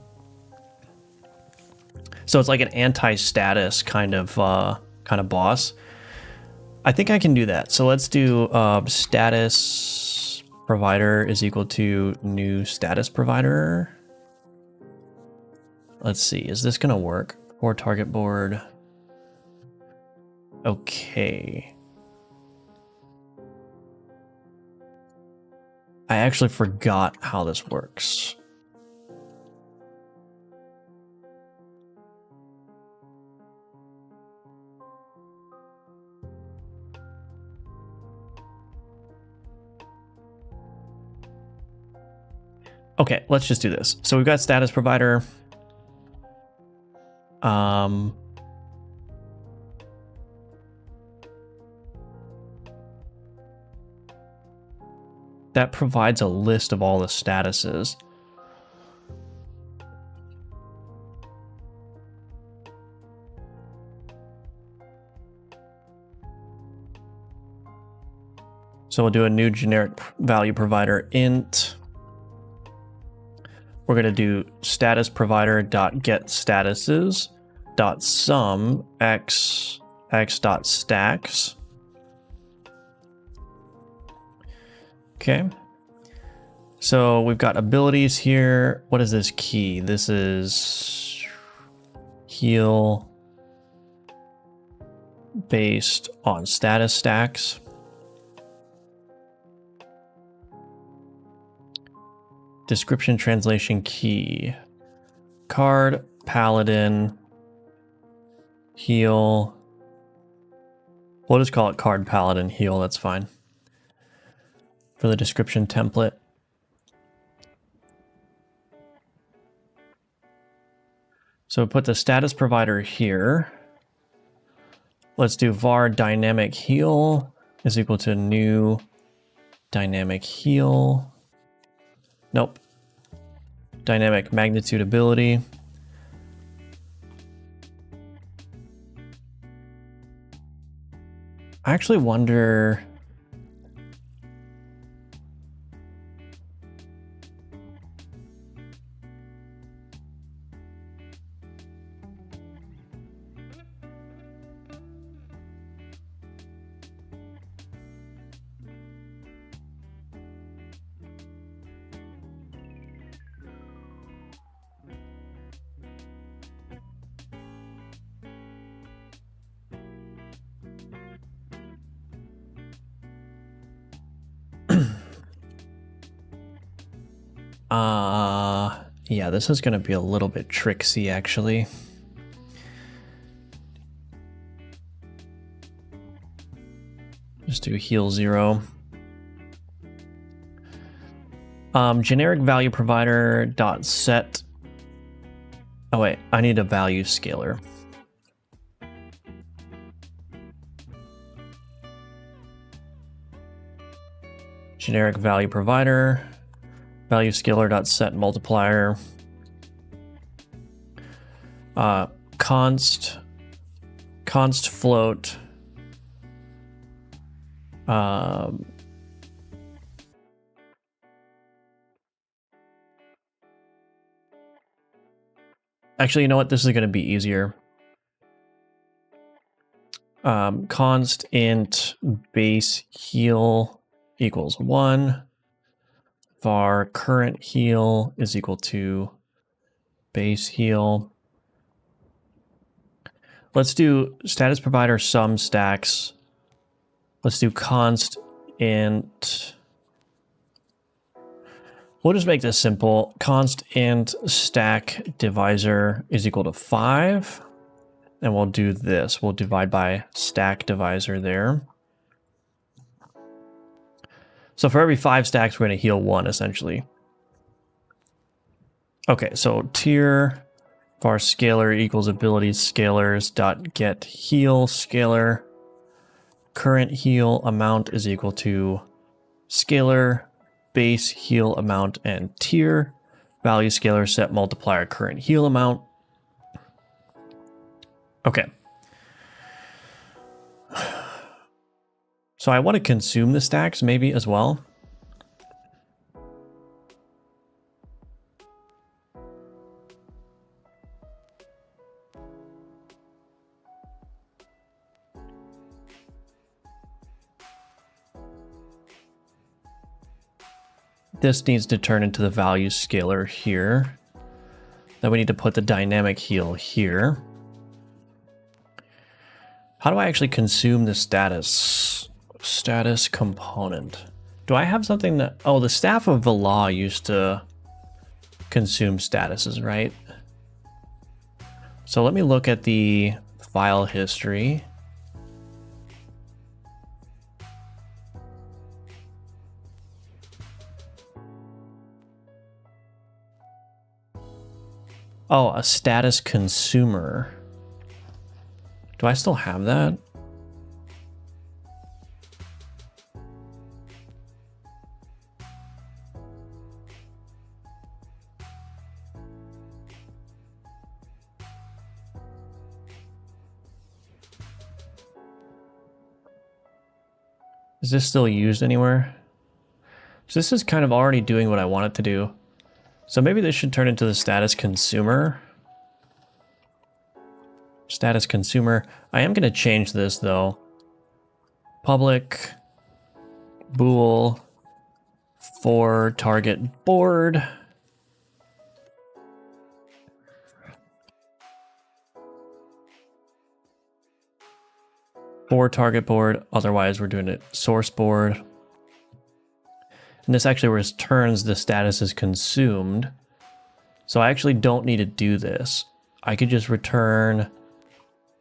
So it's like an anti-status kind of boss. I think I can do that. So let's do status provider is equal to new status provider. Let's see, is this gonna work? Or target board. Okay. I actually forgot how this works. Okay, let's just do this. So we've got status provider. That provides a list of all the statuses. So we'll do a new generic value provider int. We're going to do status provider dot get statuses dot sum x dot stacks. Okay. So we've got abilities here. What is this key? This is heal based on status stacks. Description translation key. Card, Paladin, heal. We'll just call it card, Paladin, heal. That's fine. For the description template. So put the status provider here. Let's do var dynamic heal is equal to new dynamic heal. Nope. Dynamic magnitude ability. I actually wonder... Yeah, this is going to be a little bit tricksy, actually. Just do heal 0. Generic value provider dot set. Oh wait, I need a value scaler. Generic value provider, value scaler dot set multiplier, const float, actually, you know what? This is going to be easier. Const int base heal equals 1. Var current heal is equal to base heal. Let's do status provider sum stacks. Let's do const int. We'll just make this simple. Const int stack divisor is equal to 5. And we'll do this. We'll divide by stack divisor there. So for every 5 stacks, we're going to heal 1, essentially. Okay, so tier var scalar equals abilities scalars dot get heal scalar. Current heal amount is equal to scalar base heal amount and tier value scalar set multiplier current heal amount. Okay. So I want to consume the stacks maybe as well. This needs to turn into the value scalar here. Then we need to put the dynamic heal here. How do I actually consume the status? Status component. Do I have something that... Oh, the staff of Vela used to consume statuses, right? So let me look at the file history. Oh, a status consumer. Do I still have that? Is this still used anywhere? So this is kind of already doing what I want it to do. So maybe this should turn into the status consumer. Status consumer. I am going to change this though. Public bool for target board. For target board, otherwise we're doing it source board. And this actually returns the status is consumed. So I actually don't need to do this. I could just return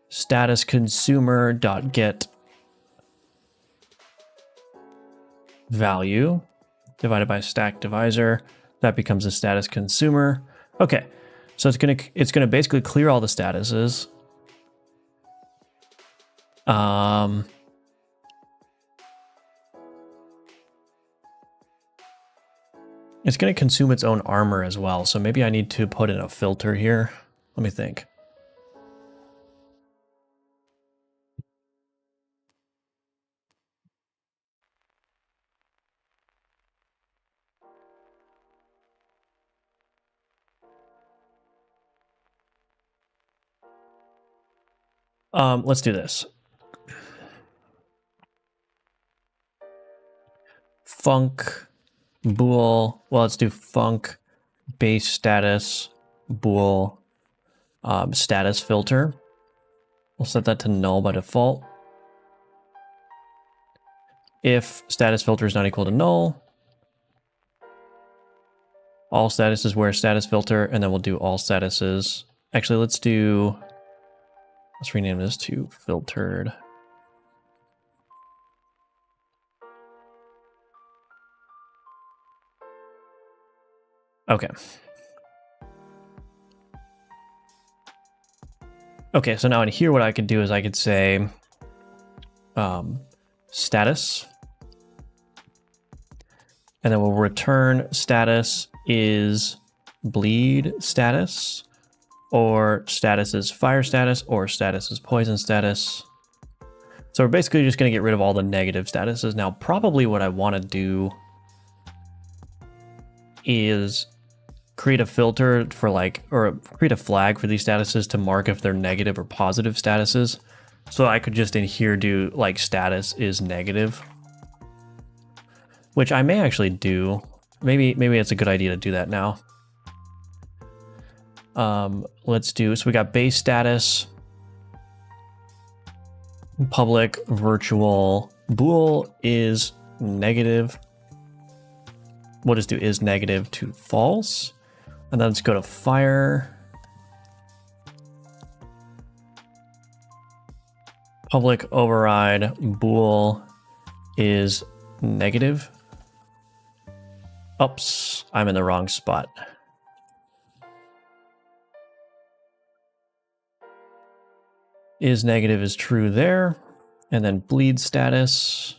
status consumer dot get value divided by stack divisor. That becomes a status consumer. Okay, so it's gonna basically clear all the statuses. It's going to consume its own armor as well, so maybe I need to put in a filter here. Let me think. Let's do this. Func bool, well, let's do func base status bool status filter. We'll set that to null by default. If status filter is not equal to null, All statuses where status filter, and then we'll do all statuses. Actually, let's rename this to filtered. Okay. Okay, so now in here, what I could do is I could say status, and then we'll return status is bleed status, or status is fire status, or status is poison status. So we're basically just going to get rid of all the negative statuses. Now, probably what I want to do is create a filter for or create a flag for these statuses to mark if they're negative or positive statuses. So I could just in here do like status is negative, which I may actually do. Maybe it's a good idea to do that now. Let's do, so we got base status, public virtual bool is negative. We'll just do is negative to false. And then let's go to fire. Public override bool is negative. Oops, I'm in the wrong spot. Is negative is true there. And then bleed status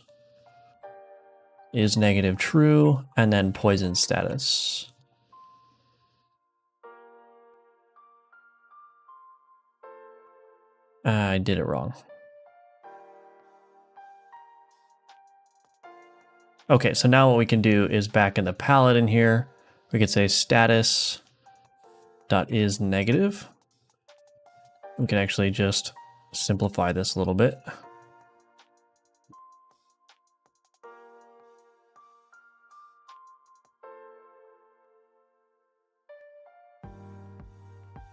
is negative true. And then poison status. I did it wrong. Okay, so now what we can do is back in the Paladin here, we could say status dot is negative. We can actually just simplify this a little bit.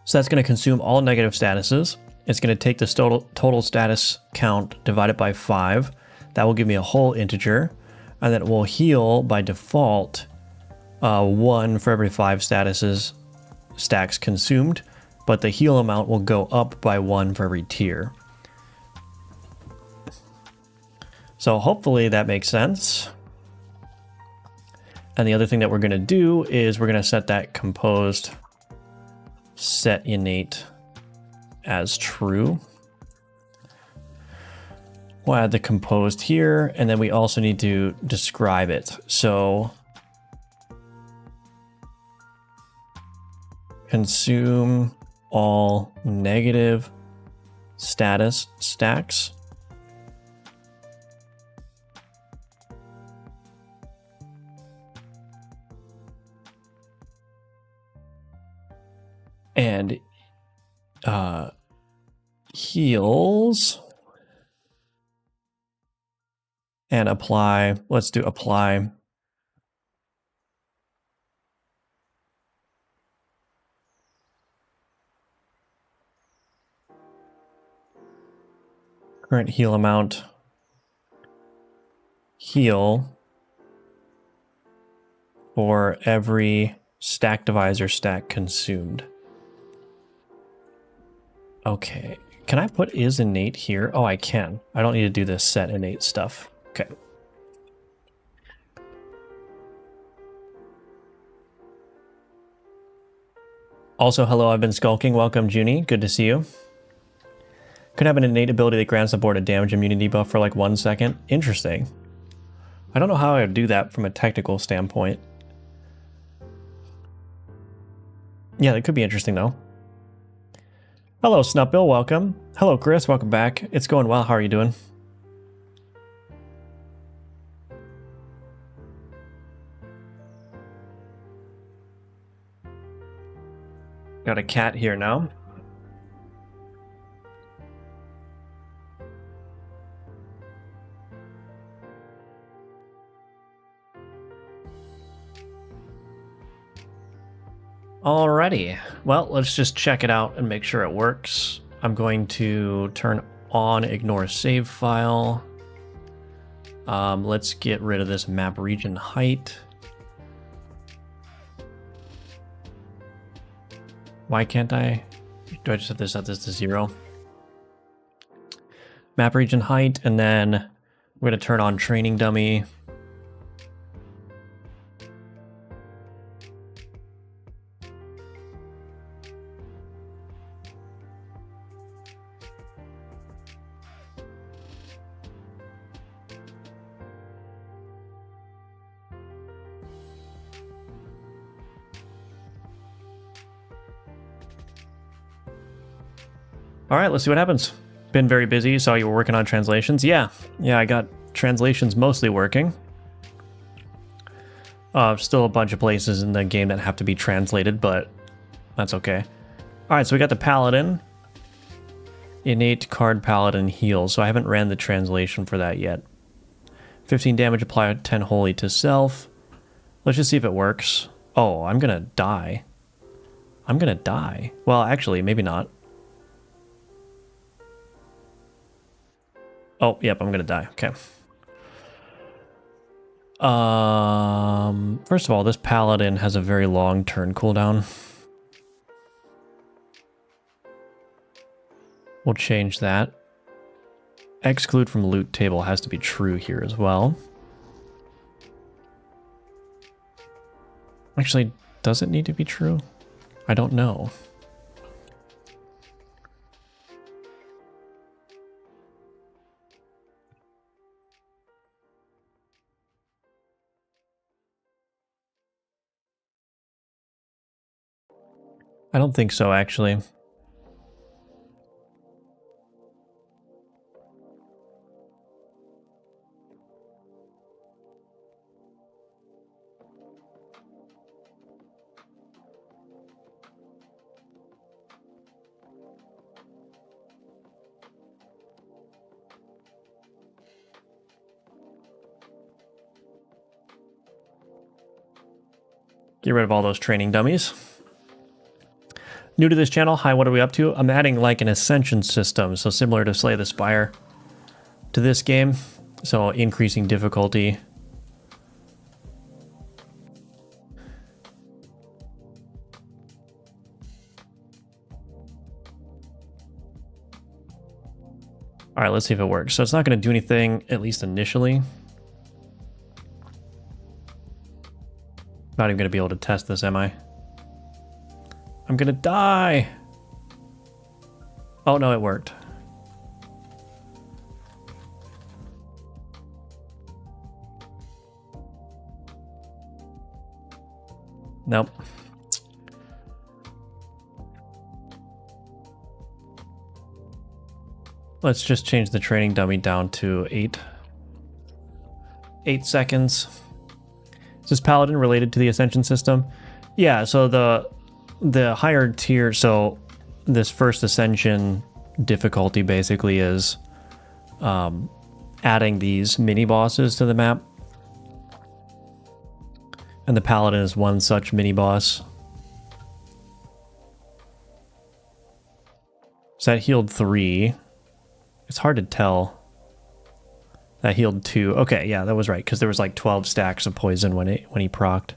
So that's going to consume all negative statuses. It's going to take this total status count divided by 5. That will give me a whole integer. And then it will heal by default 1 for every 5 stacks consumed. But the heal amount will go up by 1 for every tier. So hopefully that makes sense. And the other thing that we're going to do is we're going to set that composed set innate as true. We'll add the composed here, and then we also need to describe it. So consume all negative status stacks. And heals and apply. Let's do apply. Current heal amount. Heal for every stack divisor stack consumed. Okay, can I put is innate here? Oh, I can. I don't need to do this set innate stuff. Okay. Also, hello, I've been skulking. Welcome, Junie. Good to see you. Could have an innate ability that grants the board a damage immunity buff for like 1 second. Interesting. I don't know how I would do that from a technical standpoint. Yeah, that could be interesting though. Hello, Snupbill, welcome. Hello, Chris, welcome back. It's going well, how are you doing? Got a cat here now. Alrighty, well, let's just check it out and make sure it works. I'm going to turn on ignore save file. Let's get rid of this map region height. Why can't I? Do I just have to set this to 0? Map region height, and then I'm going to turn on training dummy. All right, let's see what happens. Been very busy. Saw you were working on translations. Yeah, I got translations mostly working. Still a bunch of places in the game that have to be translated, but that's okay. All right, so we got the Paladin. Innate card Paladin heal. So I haven't ran the translation for that yet. 15 damage, apply 10 holy to self. Let's just see if it works. Oh, I'm gonna die. I'm gonna die. Well, actually, maybe not. Oh, yep, I'm gonna die. Okay. First of all, this Paladin has a very long turn cooldown. We'll change that. Exclude from loot table has to be true here as well. Actually, does it need to be true? I don't know. I don't think so, actually. Get rid of all those training dummies. New to this channel, hi, what are we up to? I'm adding like an ascension system, so similar to Slay the Spire to this game. So increasing difficulty. All right, let's see if it works. So it's not going to do anything, at least initially. Not even going to be able to test this, am I? I'm going to die. Oh, no, it worked. Nope. Let's just change the training dummy down to 8 seconds. Is this Paladin related to the Ascension system? Yeah, so the higher tier, so this first Ascension difficulty basically is adding these mini bosses to the map. And the Paladin is one such mini boss. So that healed 3. It's hard to tell. That healed 2. Okay, yeah, that was right, because there was like 12 stacks of poison when he procced.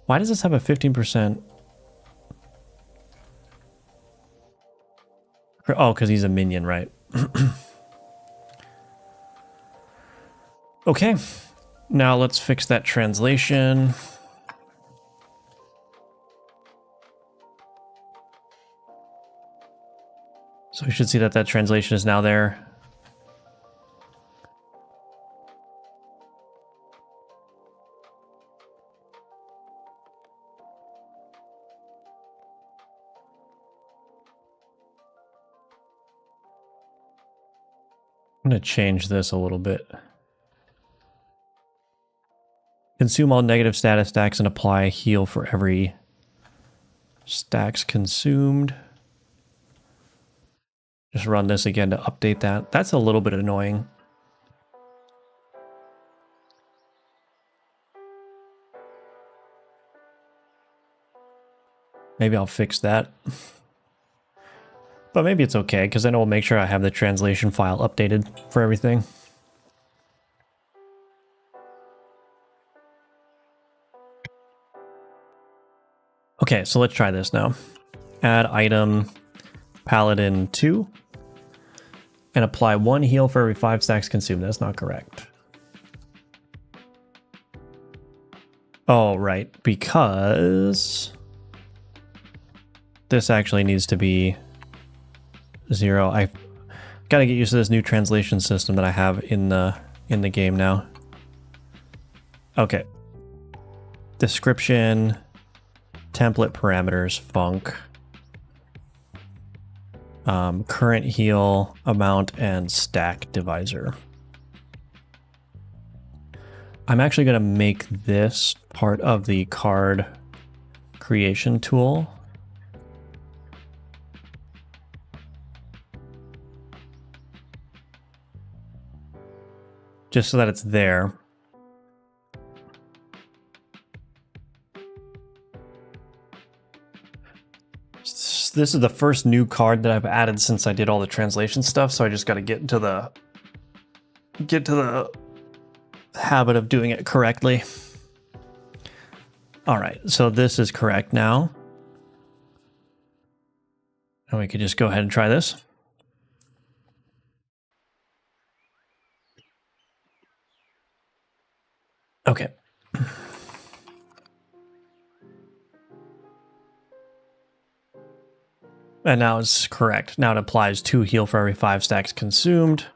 Why does this have a 15%? Oh, because he's a minion, right? Okay, now let's fix that translation. So we should see that that translation is now there. I'm going to change this a little bit. Consume all negative status stacks and apply heal for every stacks consumed. Just run this again to update that. That's a little bit annoying. Maybe I'll fix that. But maybe it's okay, because then it will make sure I have the translation file updated for everything. Okay, so let's try this now. Add item Paladin 2 and apply 1 heal for every 5 stacks consumed. That's not correct. Oh, right, because this actually needs to be 0. I got to get used to this new translation system that I have in the game now. Okay. Description, template parameters, func, current heal amount, and stack divisor. I'm actually going to make this part of the card creation tool. Just so that it's there. This is the first new card that I've added since I did all the translation stuff, so I just got to get to the habit of doing it correctly. All right, so this is correct now. And we could just go ahead and try this. Okay. And now it's correct. Now it applies 2 heal for every 5 stacks consumed.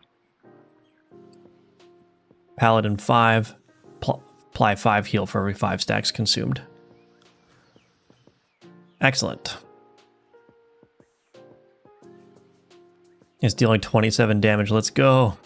Paladin 5, apply 5 heal for every 5 stacks consumed. Excellent. It's dealing 27 damage. Let's go.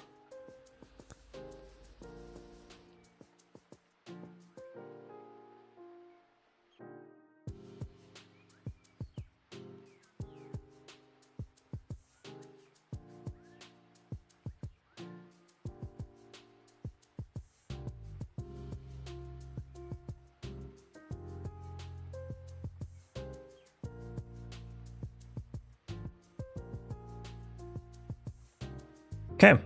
Okay,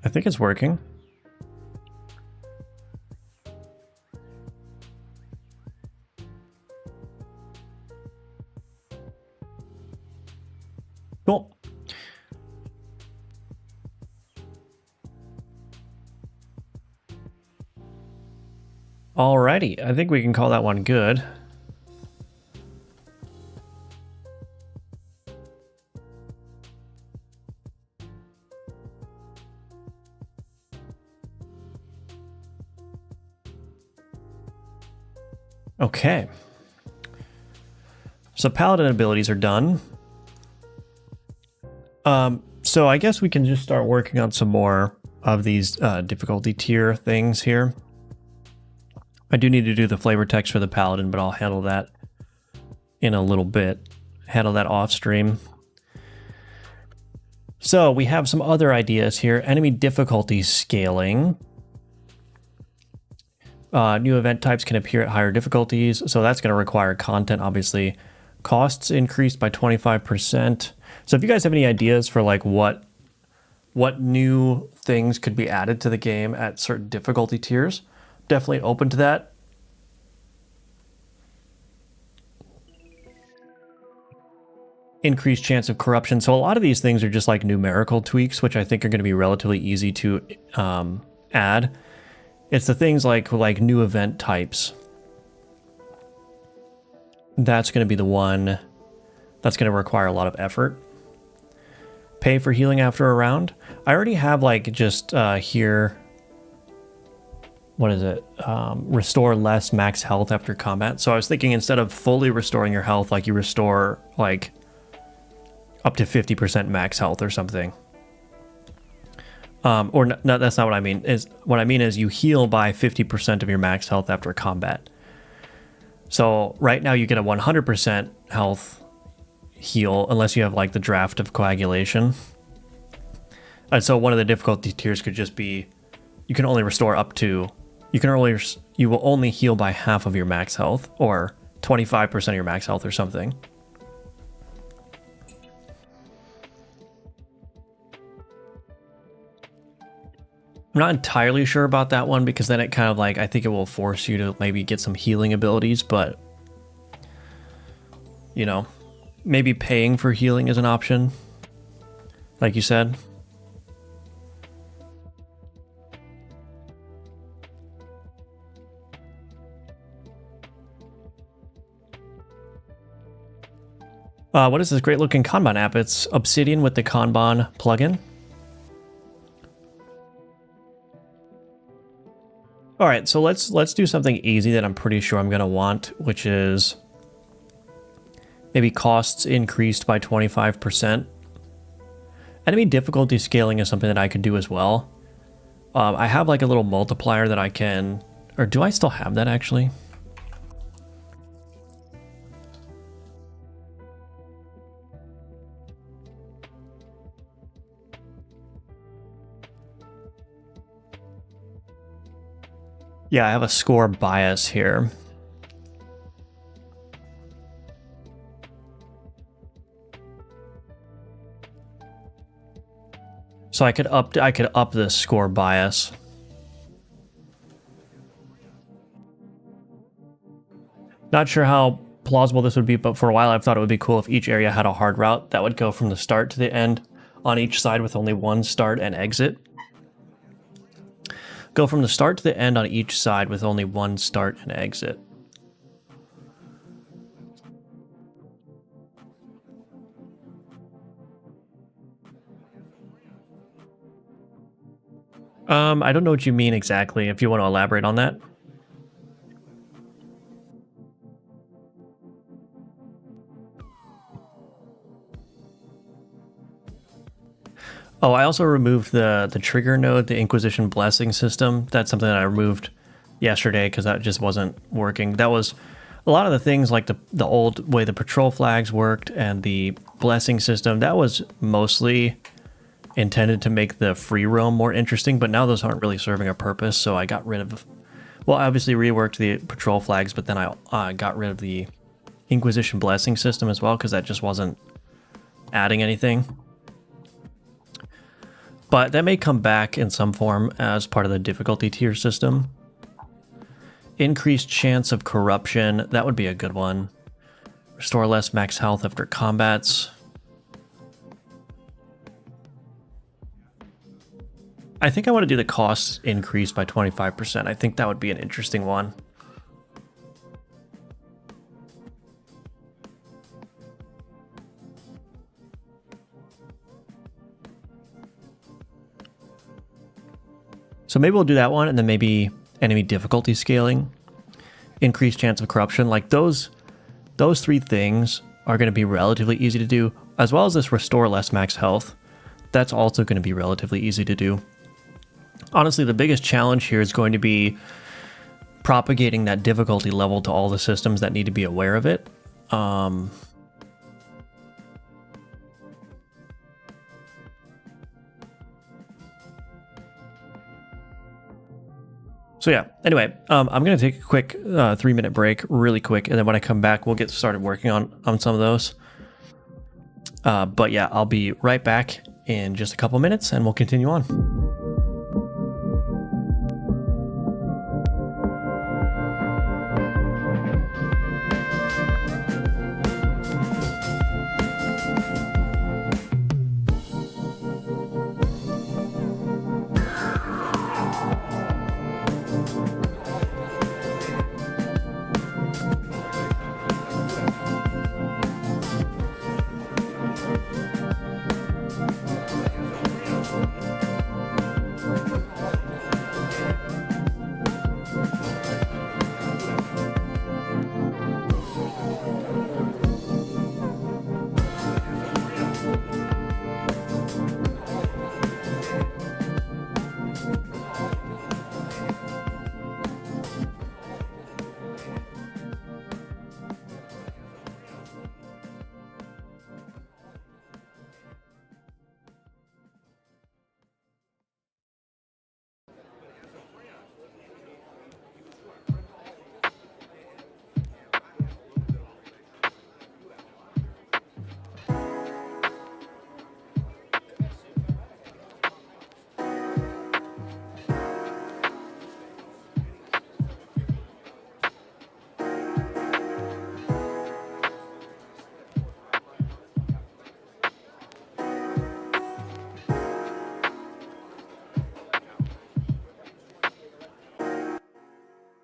I think it's working. Cool. Alrighty, I think we can call that one good. Okay. So Paladin abilities are done. So I guess we can just start working on some more of these difficulty tier things here. I do need to do the flavor text for the Paladin, but I'll handle that in a little bit. Handle that off stream. So we have some other ideas here. Enemy difficulty scaling. New event types can appear at higher difficulties, so that's going to require content, obviously. Costs increased by 25%. So if you guys have any ideas for like what new things could be added to the game at certain difficulty tiers, definitely open to that. Increased chance of corruption. So a lot of these things are just like numerical tweaks, which I think are going to be relatively easy to add. It's the things like new event types. That's going to be the one that's going to require a lot of effort. Pay for healing after a round. I already have like just here, what is it? Restore less max health after combat. So I was thinking instead of fully restoring your health, like you restore like up to 50% max health or something. Or no, that's not what I mean. What I mean is you heal by 50% of your max health after combat. So right now you get a 100% health heal unless you have like the draft of coagulation. And so one of the difficulty tiers could just be you can only restore up to you will only heal by half of your max health or 25% of your max health or something. I'm not entirely sure about that one because then it kind of like, I think it will force you to maybe get some healing abilities, but you know, maybe paying for healing is an option, like you said. What is this great looking Kanban app? It's Obsidian with the Kanban plugin. All right, so let's do something easy that I'm pretty sure I'm gonna want, which is maybe costs increased by 25%. Enemy difficulty scaling is something that I could do as well. I have like a little multiplier that I can, or do I still have that actually? Yeah, I have a score bias here. So I could up the score bias. Not sure how plausible this would be, but for a while I've thought it would be cool if each area had a hard route that would go from the start to the end on each side with only one start and exit. Go from the start to the end on each side with only one start and exit. I don't know what you mean exactly, if you want to elaborate on that. Oh, I also removed the trigger node, the Inquisition blessing system. That's something that I removed yesterday because that just wasn't working. That was a lot of the things like the old way the patrol flags worked and the blessing system. That was mostly intended to make the free roam more interesting, but now those aren't really serving a purpose. So I got rid of, well, I obviously reworked the patrol flags, but then I got rid of the Inquisition blessing system as well because that just wasn't adding anything. But that may come back in some form as part of the difficulty tier system. Increased chance of corruption, that would be a good one. Restore less max health after combats. I think I want to do the costs increased by 25%. I think that would be an interesting one. So maybe we'll do that one, and then maybe enemy difficulty scaling, increased chance of corruption. Like those three things are going to be relatively easy to do, as well as this restore less max health. That's also going to be relatively easy to do. Honestly, the biggest challenge here is going to be propagating that difficulty level to all the systems that need to be aware of it. So yeah, anyway, I'm going to take a quick 3-minute break really quick. And then when I come back, we'll get started working on some of those. But yeah, I'll be right back in just a couple minutes and we'll continue on.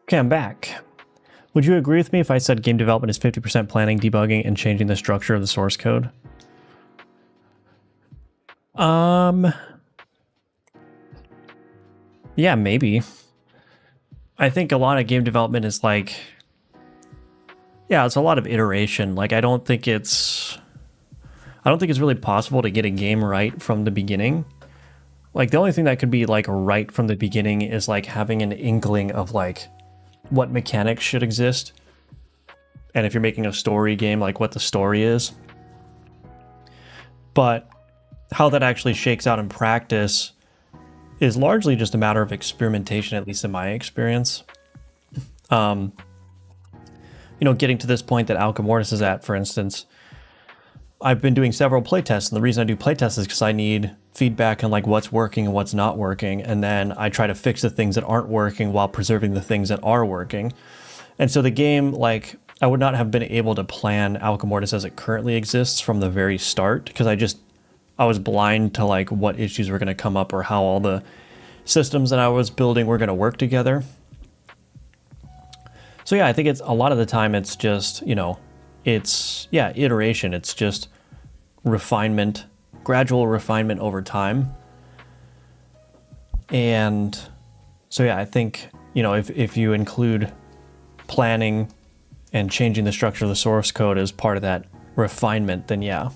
Okay, I'm back. Would you agree with me if I said game development is 50% planning, debugging, and changing the structure of the source code? Yeah, maybe. I think a lot of game development is like, yeah, it's a lot of iteration. Like, I don't think it's really possible to get a game right from the beginning. Like, the only thing that could be like right from the beginning is like having an inkling of like what mechanics should exist. And if you're making a story game, like what the story is. But how that actually shakes out in practice is largely just a matter of experimentation, at least in my experience. You know, getting to this point that Alchemortis is at, for instance, I've been doing several playtests, and the reason I do playtests is because I need feedback on like what's working and what's not working, and then I try to fix the things that aren't working while preserving the things that are working. And so the game, like, I would not have been able to plan Alchemortis as it currently exists from the very start, because I was blind to like what issues were going to come up or how all the systems that I was building were going to work together. So yeah, I think it's a lot of the time it's just, you know, it's, yeah, iteration. It's just refinement, gradual refinement over time. And so yeah, I think, you know, if you include planning and changing the structure of the source code as part of that refinement, then yeah.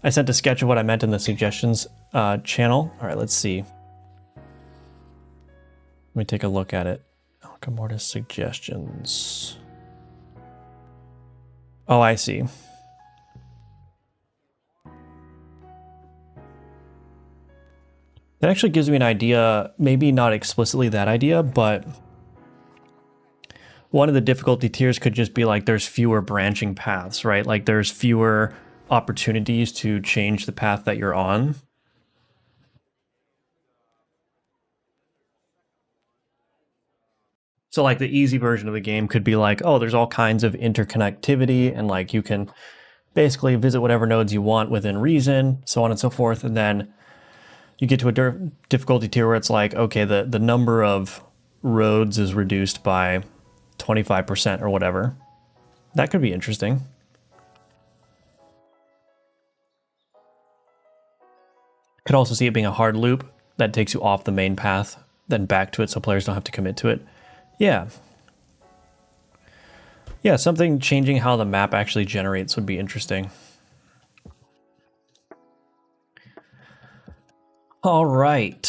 I sent a sketch of what I meant in the suggestions channel. All right, let's see. Let me take a look at it. Alchemortis suggestions. Oh, I see. That actually gives me an idea, maybe not explicitly that idea, but one of the difficulty tiers could just be like there's fewer branching paths, right? Like there's fewer opportunities to change the path that you're on. So like the easy version of the game could be like, oh, there's all kinds of interconnectivity and like you can basically visit whatever nodes you want within reason, so on and so forth. And then you get to a difficulty tier where it's like, okay, the number of roads is reduced by 25% or whatever. That could be interesting. Could also see it being a hard loop that takes you off the main path, then back to it so players don't have to commit to it. Yeah. Yeah, something changing how the map actually generates would be interesting. All right.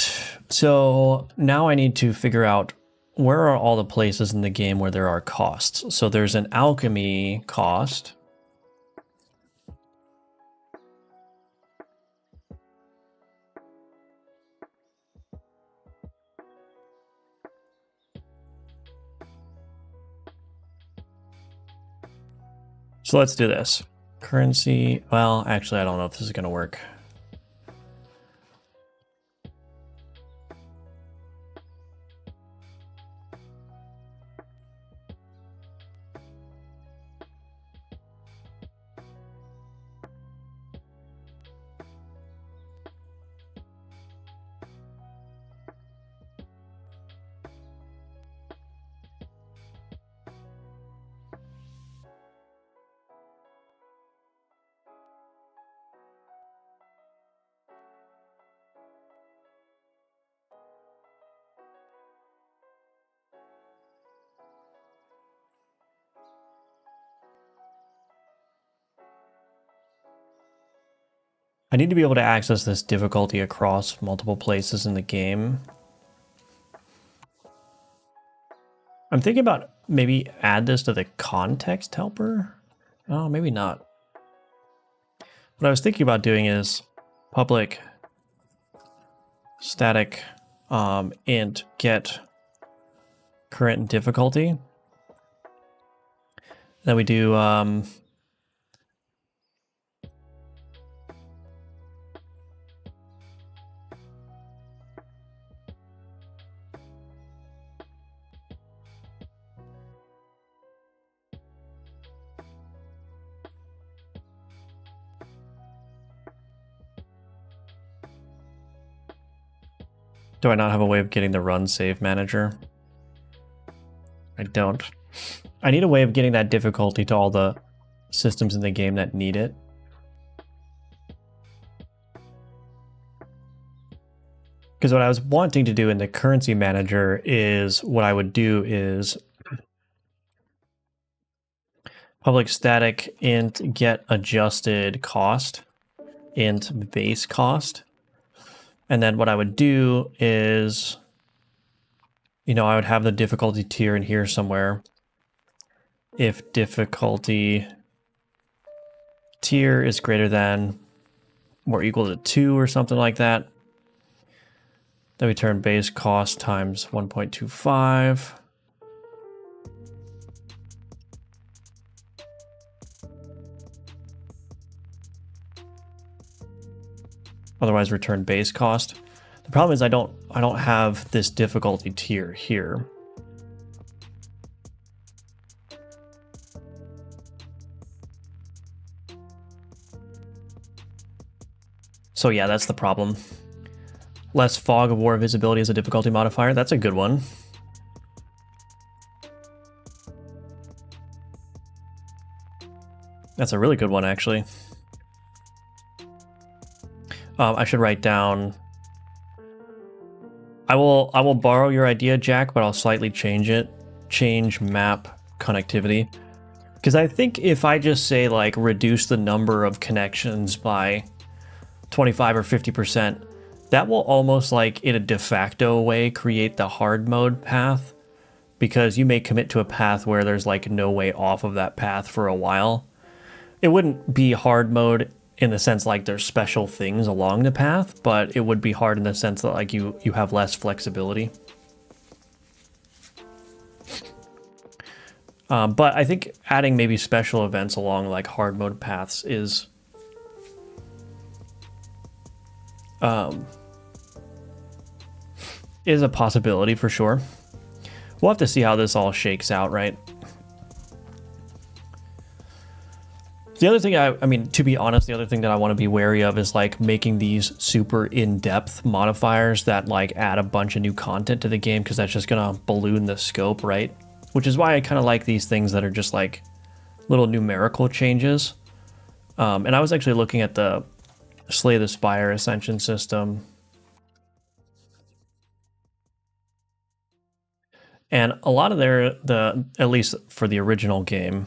So now I need to figure out where are all the places in the game where there are costs. So there's an alchemy cost. So let's do this. Currency. Well, actually, I don't know if this is going to work. I need to be able to access this difficulty across multiple places in the game. I'm thinking about maybe add this to the context helper. Oh, maybe not. What I was thinking about doing is public static int get current difficulty. Then we do do I not have a way of getting the run save manager? I don't. I need a way of getting that difficulty to all the systems in the game that need it. Because what I was wanting to do in the currency manager is what I would do is public static int get adjusted cost, int base cost. And then what I would do is, you know, I would have the difficulty tier in here somewhere. If difficulty tier is greater than or equal to 2 or something like that, then we turn base cost times 1.25. Otherwise return base cost. The problem is I don't have this difficulty tier here. So yeah, that's the problem. Less fog of war visibility as a difficulty modifier. That's a good one. That's a really good one, actually. I should write down. I will borrow your idea, Jack, but I'll slightly change it. Change map connectivity. Because I think if I just say like reduce the number of connections by 25 or 50%, that will almost like in a de facto way create the hard mode path, because you may commit to a path where there's like no way off of that path for a while. It wouldn't be hard mode in the sense like there's special things along the path, but it would be hard in the sense that like you have less flexibility. But I think adding maybe special events along like hard mode paths is a possibility for sure. We'll have to see how this all shakes out, right? The other thing, I mean, to be honest, the other thing that I want to be wary of is like making these super in-depth modifiers that like add a bunch of new content to the game, because that's just gonna balloon the scope, right? Which is why I kind of like these things that are just like little numerical changes. And I was actually looking at the Slay the Spire Ascension system. And a lot of at least for the original game,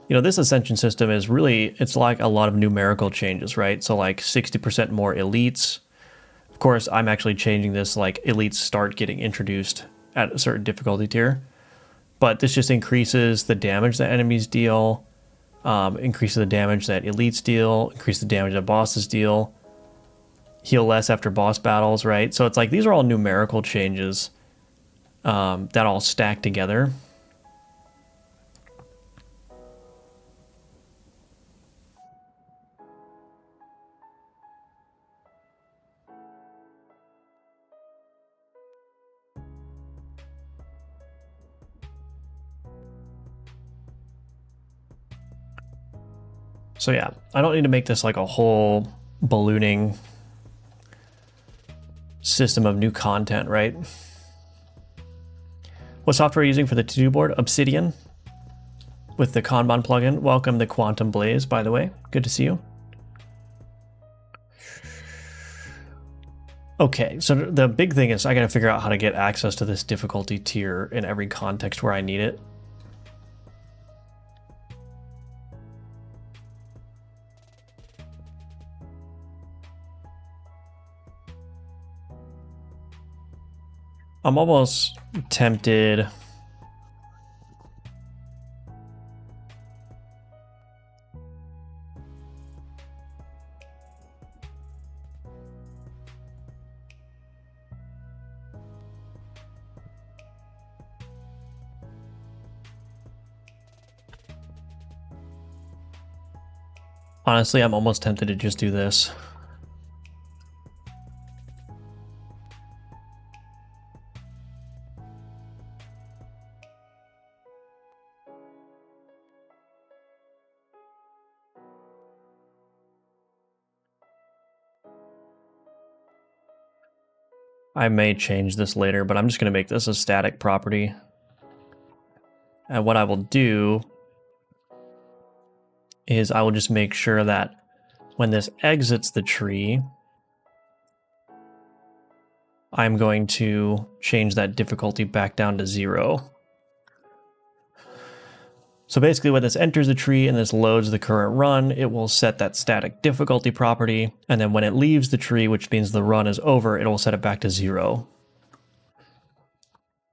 you know, this Ascension system is really, it's like a lot of numerical changes, right? So like 60% more elites. Of course, I'm actually changing this, like elites start getting introduced at a certain difficulty tier. But this just increases the damage that enemies deal, increases the damage that elites deal, increase the damage that bosses deal, heal less after boss battles, right? So it's like these are all numerical changes that all stack together. So yeah, I don't need to make this like a whole ballooning system of new content, right? What software are you using for the to-do board? Obsidian with the Kanban plugin. Welcome to Quantum Blaze, by the way. Good to see you. Okay, so the big thing is I gotta figure out how to get access to this difficulty tier in every context where I need it. I'm almost tempted. Honestly, I'm almost tempted to just do this. I may change this later, but I'm just going to make this a static property. And what I will do is I will just make sure that when this exits the tree, I'm going to change that difficulty back down to 0. So basically when this enters the tree and this loads the current run, it will set that static difficulty property. And then when it leaves the tree, which means the run is over, it will set it back to 0.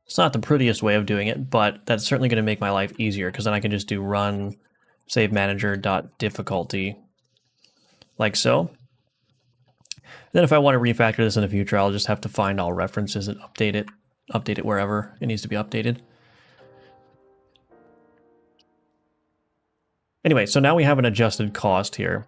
It's not the prettiest way of doing it, but that's certainly going to make my life easier, because then I can just do run save manager.difficulty like so. Then if I want to refactor this in the future, I'll just have to find all references and update it wherever it needs to be updated. Anyway, so now we have an adjusted cost here.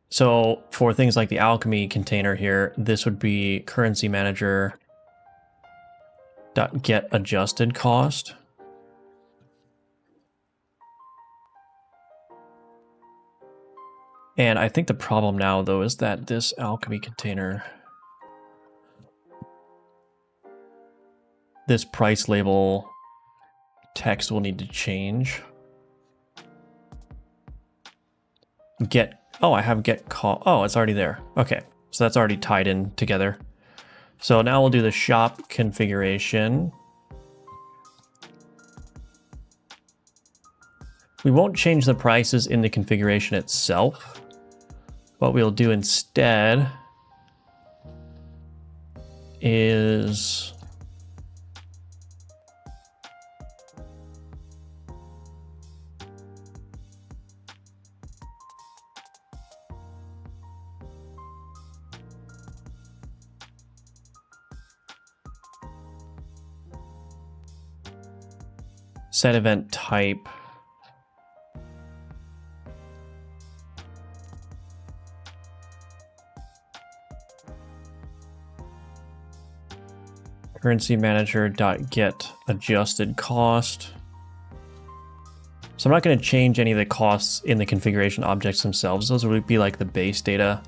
So for things like the alchemy container here, this would be currency manager dot get adjusted cost. And I think the problem now though is that this alchemy container, this price label text will need to change. Oh, I have get call. Oh, it's already there. Okay, so that's already tied in together. So now we'll do the shop configuration. We won't change the prices in the configuration itself. What we'll do instead is set event type currency manager dot get adjusted cost. So I'm not going to change any of the costs in the configuration objects themselves. Those would be like the base data.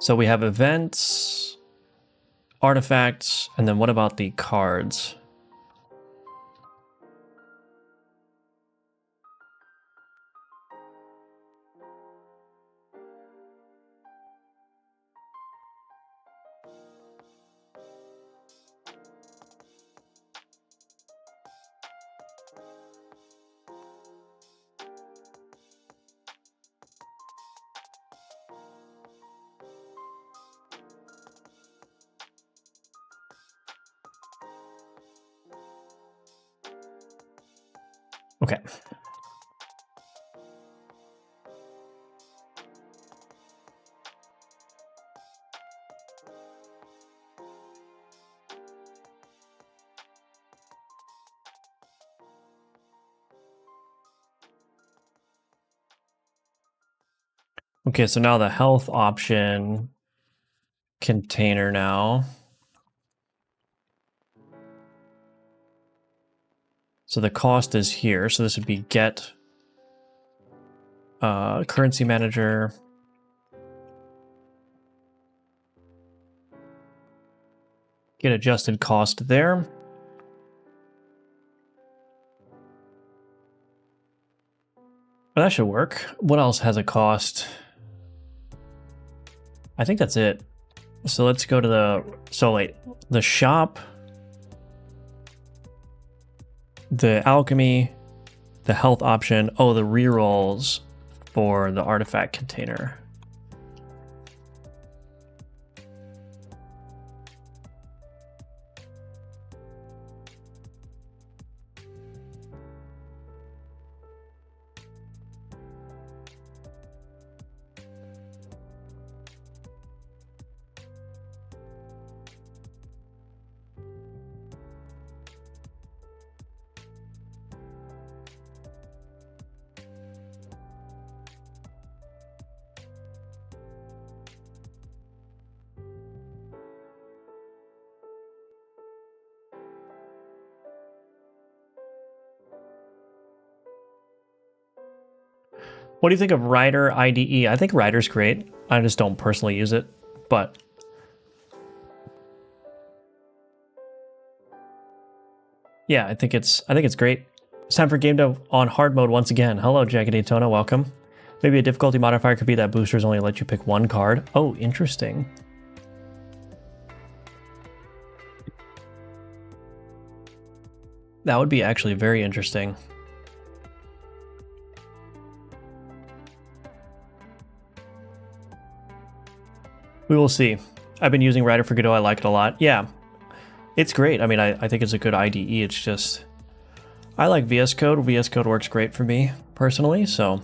So we have events, artifacts, and then what about the cards? Okay. Okay, so now the health option container now. So the cost is here. So this would be get currency manager. Get adjusted cost there. Well, that should work. What else has a cost? I think that's it. So let's go to the shop, the alchemy, the health option. Oh, the rerolls for the artifact container. What do you think of Rider IDE? I think Rider's great. I just don't personally use it, but yeah, I think it's great. It's time for game dev on hard mode once again. Hello, Jagged Daytona, welcome. Maybe a difficulty modifier could be that boosters only let you pick one card. Oh, interesting. That would be actually very interesting. We will see. I've been using Rider for Godot. I like it a lot. Yeah, it's great. I mean, I think it's a good IDE. It's just, I like VS Code. VS Code works great for me personally, so.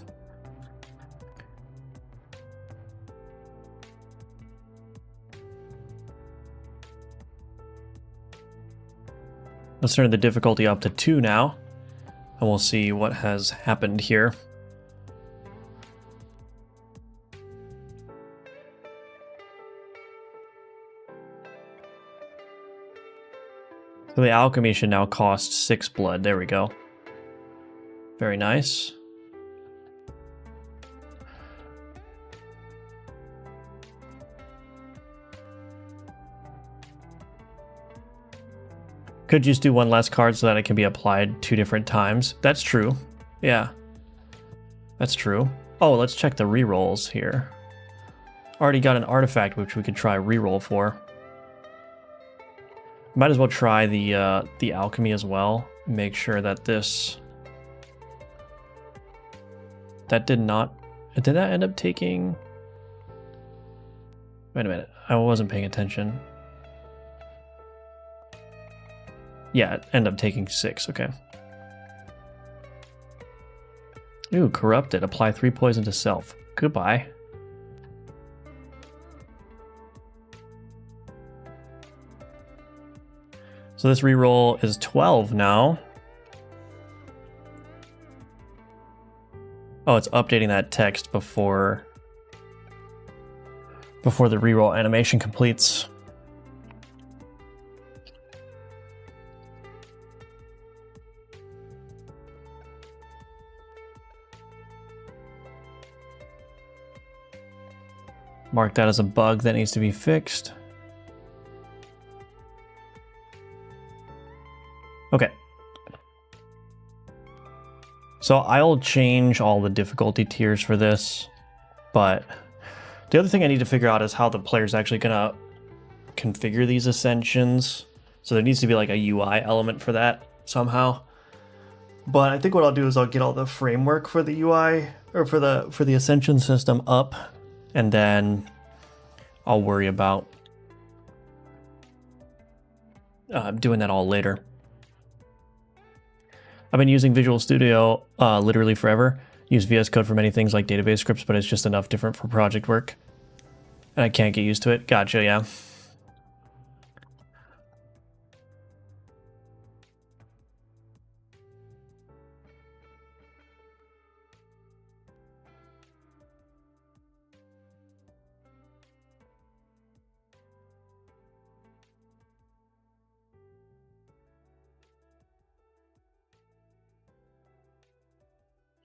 Let's turn the difficulty up to 2 now, and we'll see what has happened here. So the alchemy should now cost 6 blood. There we go. Very nice. Could just do 1 less card so that it can be applied 2 different times. That's true. Yeah. That's true. Oh, let's check the rerolls here. Already got an artifact which we could try reroll for. Might as well try the alchemy as well. Make sure that this... That did not... Did that end up taking... Wait a minute. I wasn't paying attention. Yeah, it ended up taking 6. Okay. Ooh, corrupted. Apply 3 poison to self. Goodbye. So this reroll is 12 now. Oh, it's updating that text before the reroll animation completes. Mark that as a bug that needs to be fixed. Okay. So I'll change all the difficulty tiers for this, but the other thing I need to figure out is how the player's actually gonna configure these ascensions. So there needs to be like a UI element for that somehow. But I think what I'll do is I'll get all the framework for the UI or for the ascension system up, and then I'll worry about doing that all later. I've been using Visual Studio literally forever. Use VS Code for many things like database scripts, but it's just enough different for project work. And I can't get used to it. Gotcha, yeah.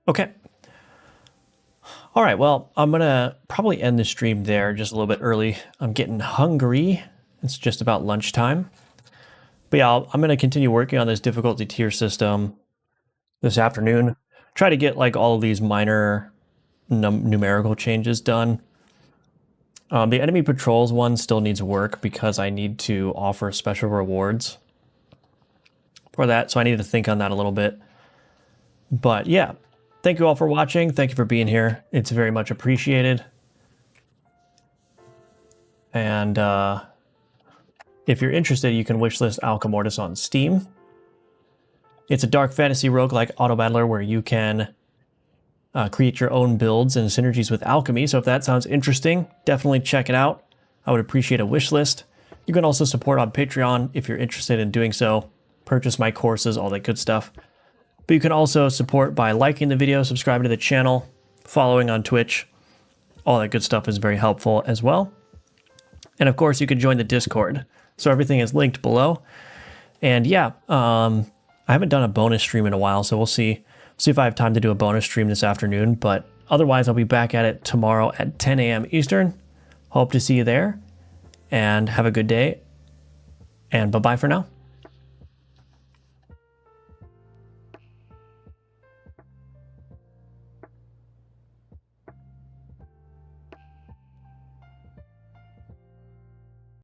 Okay. All right, well, I'm going to probably end the stream there just a little bit early. I'm getting hungry. It's just about lunchtime. But yeah, I'm going to continue working on this difficulty tier system this afternoon. Try to get like all of these minor numerical changes done. The enemy patrols one still needs work because I need to offer special rewards for that. So I need to think on that a little bit. But yeah. Thank you all for watching. Thank you for being here. It's very much appreciated. And if you're interested, you can wishlist Alchemortis on Steam. It's a dark fantasy roguelike auto battler where you can create your own builds and synergies with alchemy. So if that sounds interesting, definitely check it out. I would appreciate a wishlist. You can also support on Patreon if you're interested in doing so. Purchase my courses, all that good stuff. But you can also support by liking the video, subscribing to the channel, following on Twitch. All that good stuff is very helpful as well. And of course, you can join the Discord. So everything is linked below. And yeah, I haven't done a bonus stream in a while, so we'll see if I have time to do a bonus stream this afternoon. But Otherwise, I'll be back at it tomorrow at 10 a.m. Eastern. Hope to see you there, and have a good day, and bye-bye for now.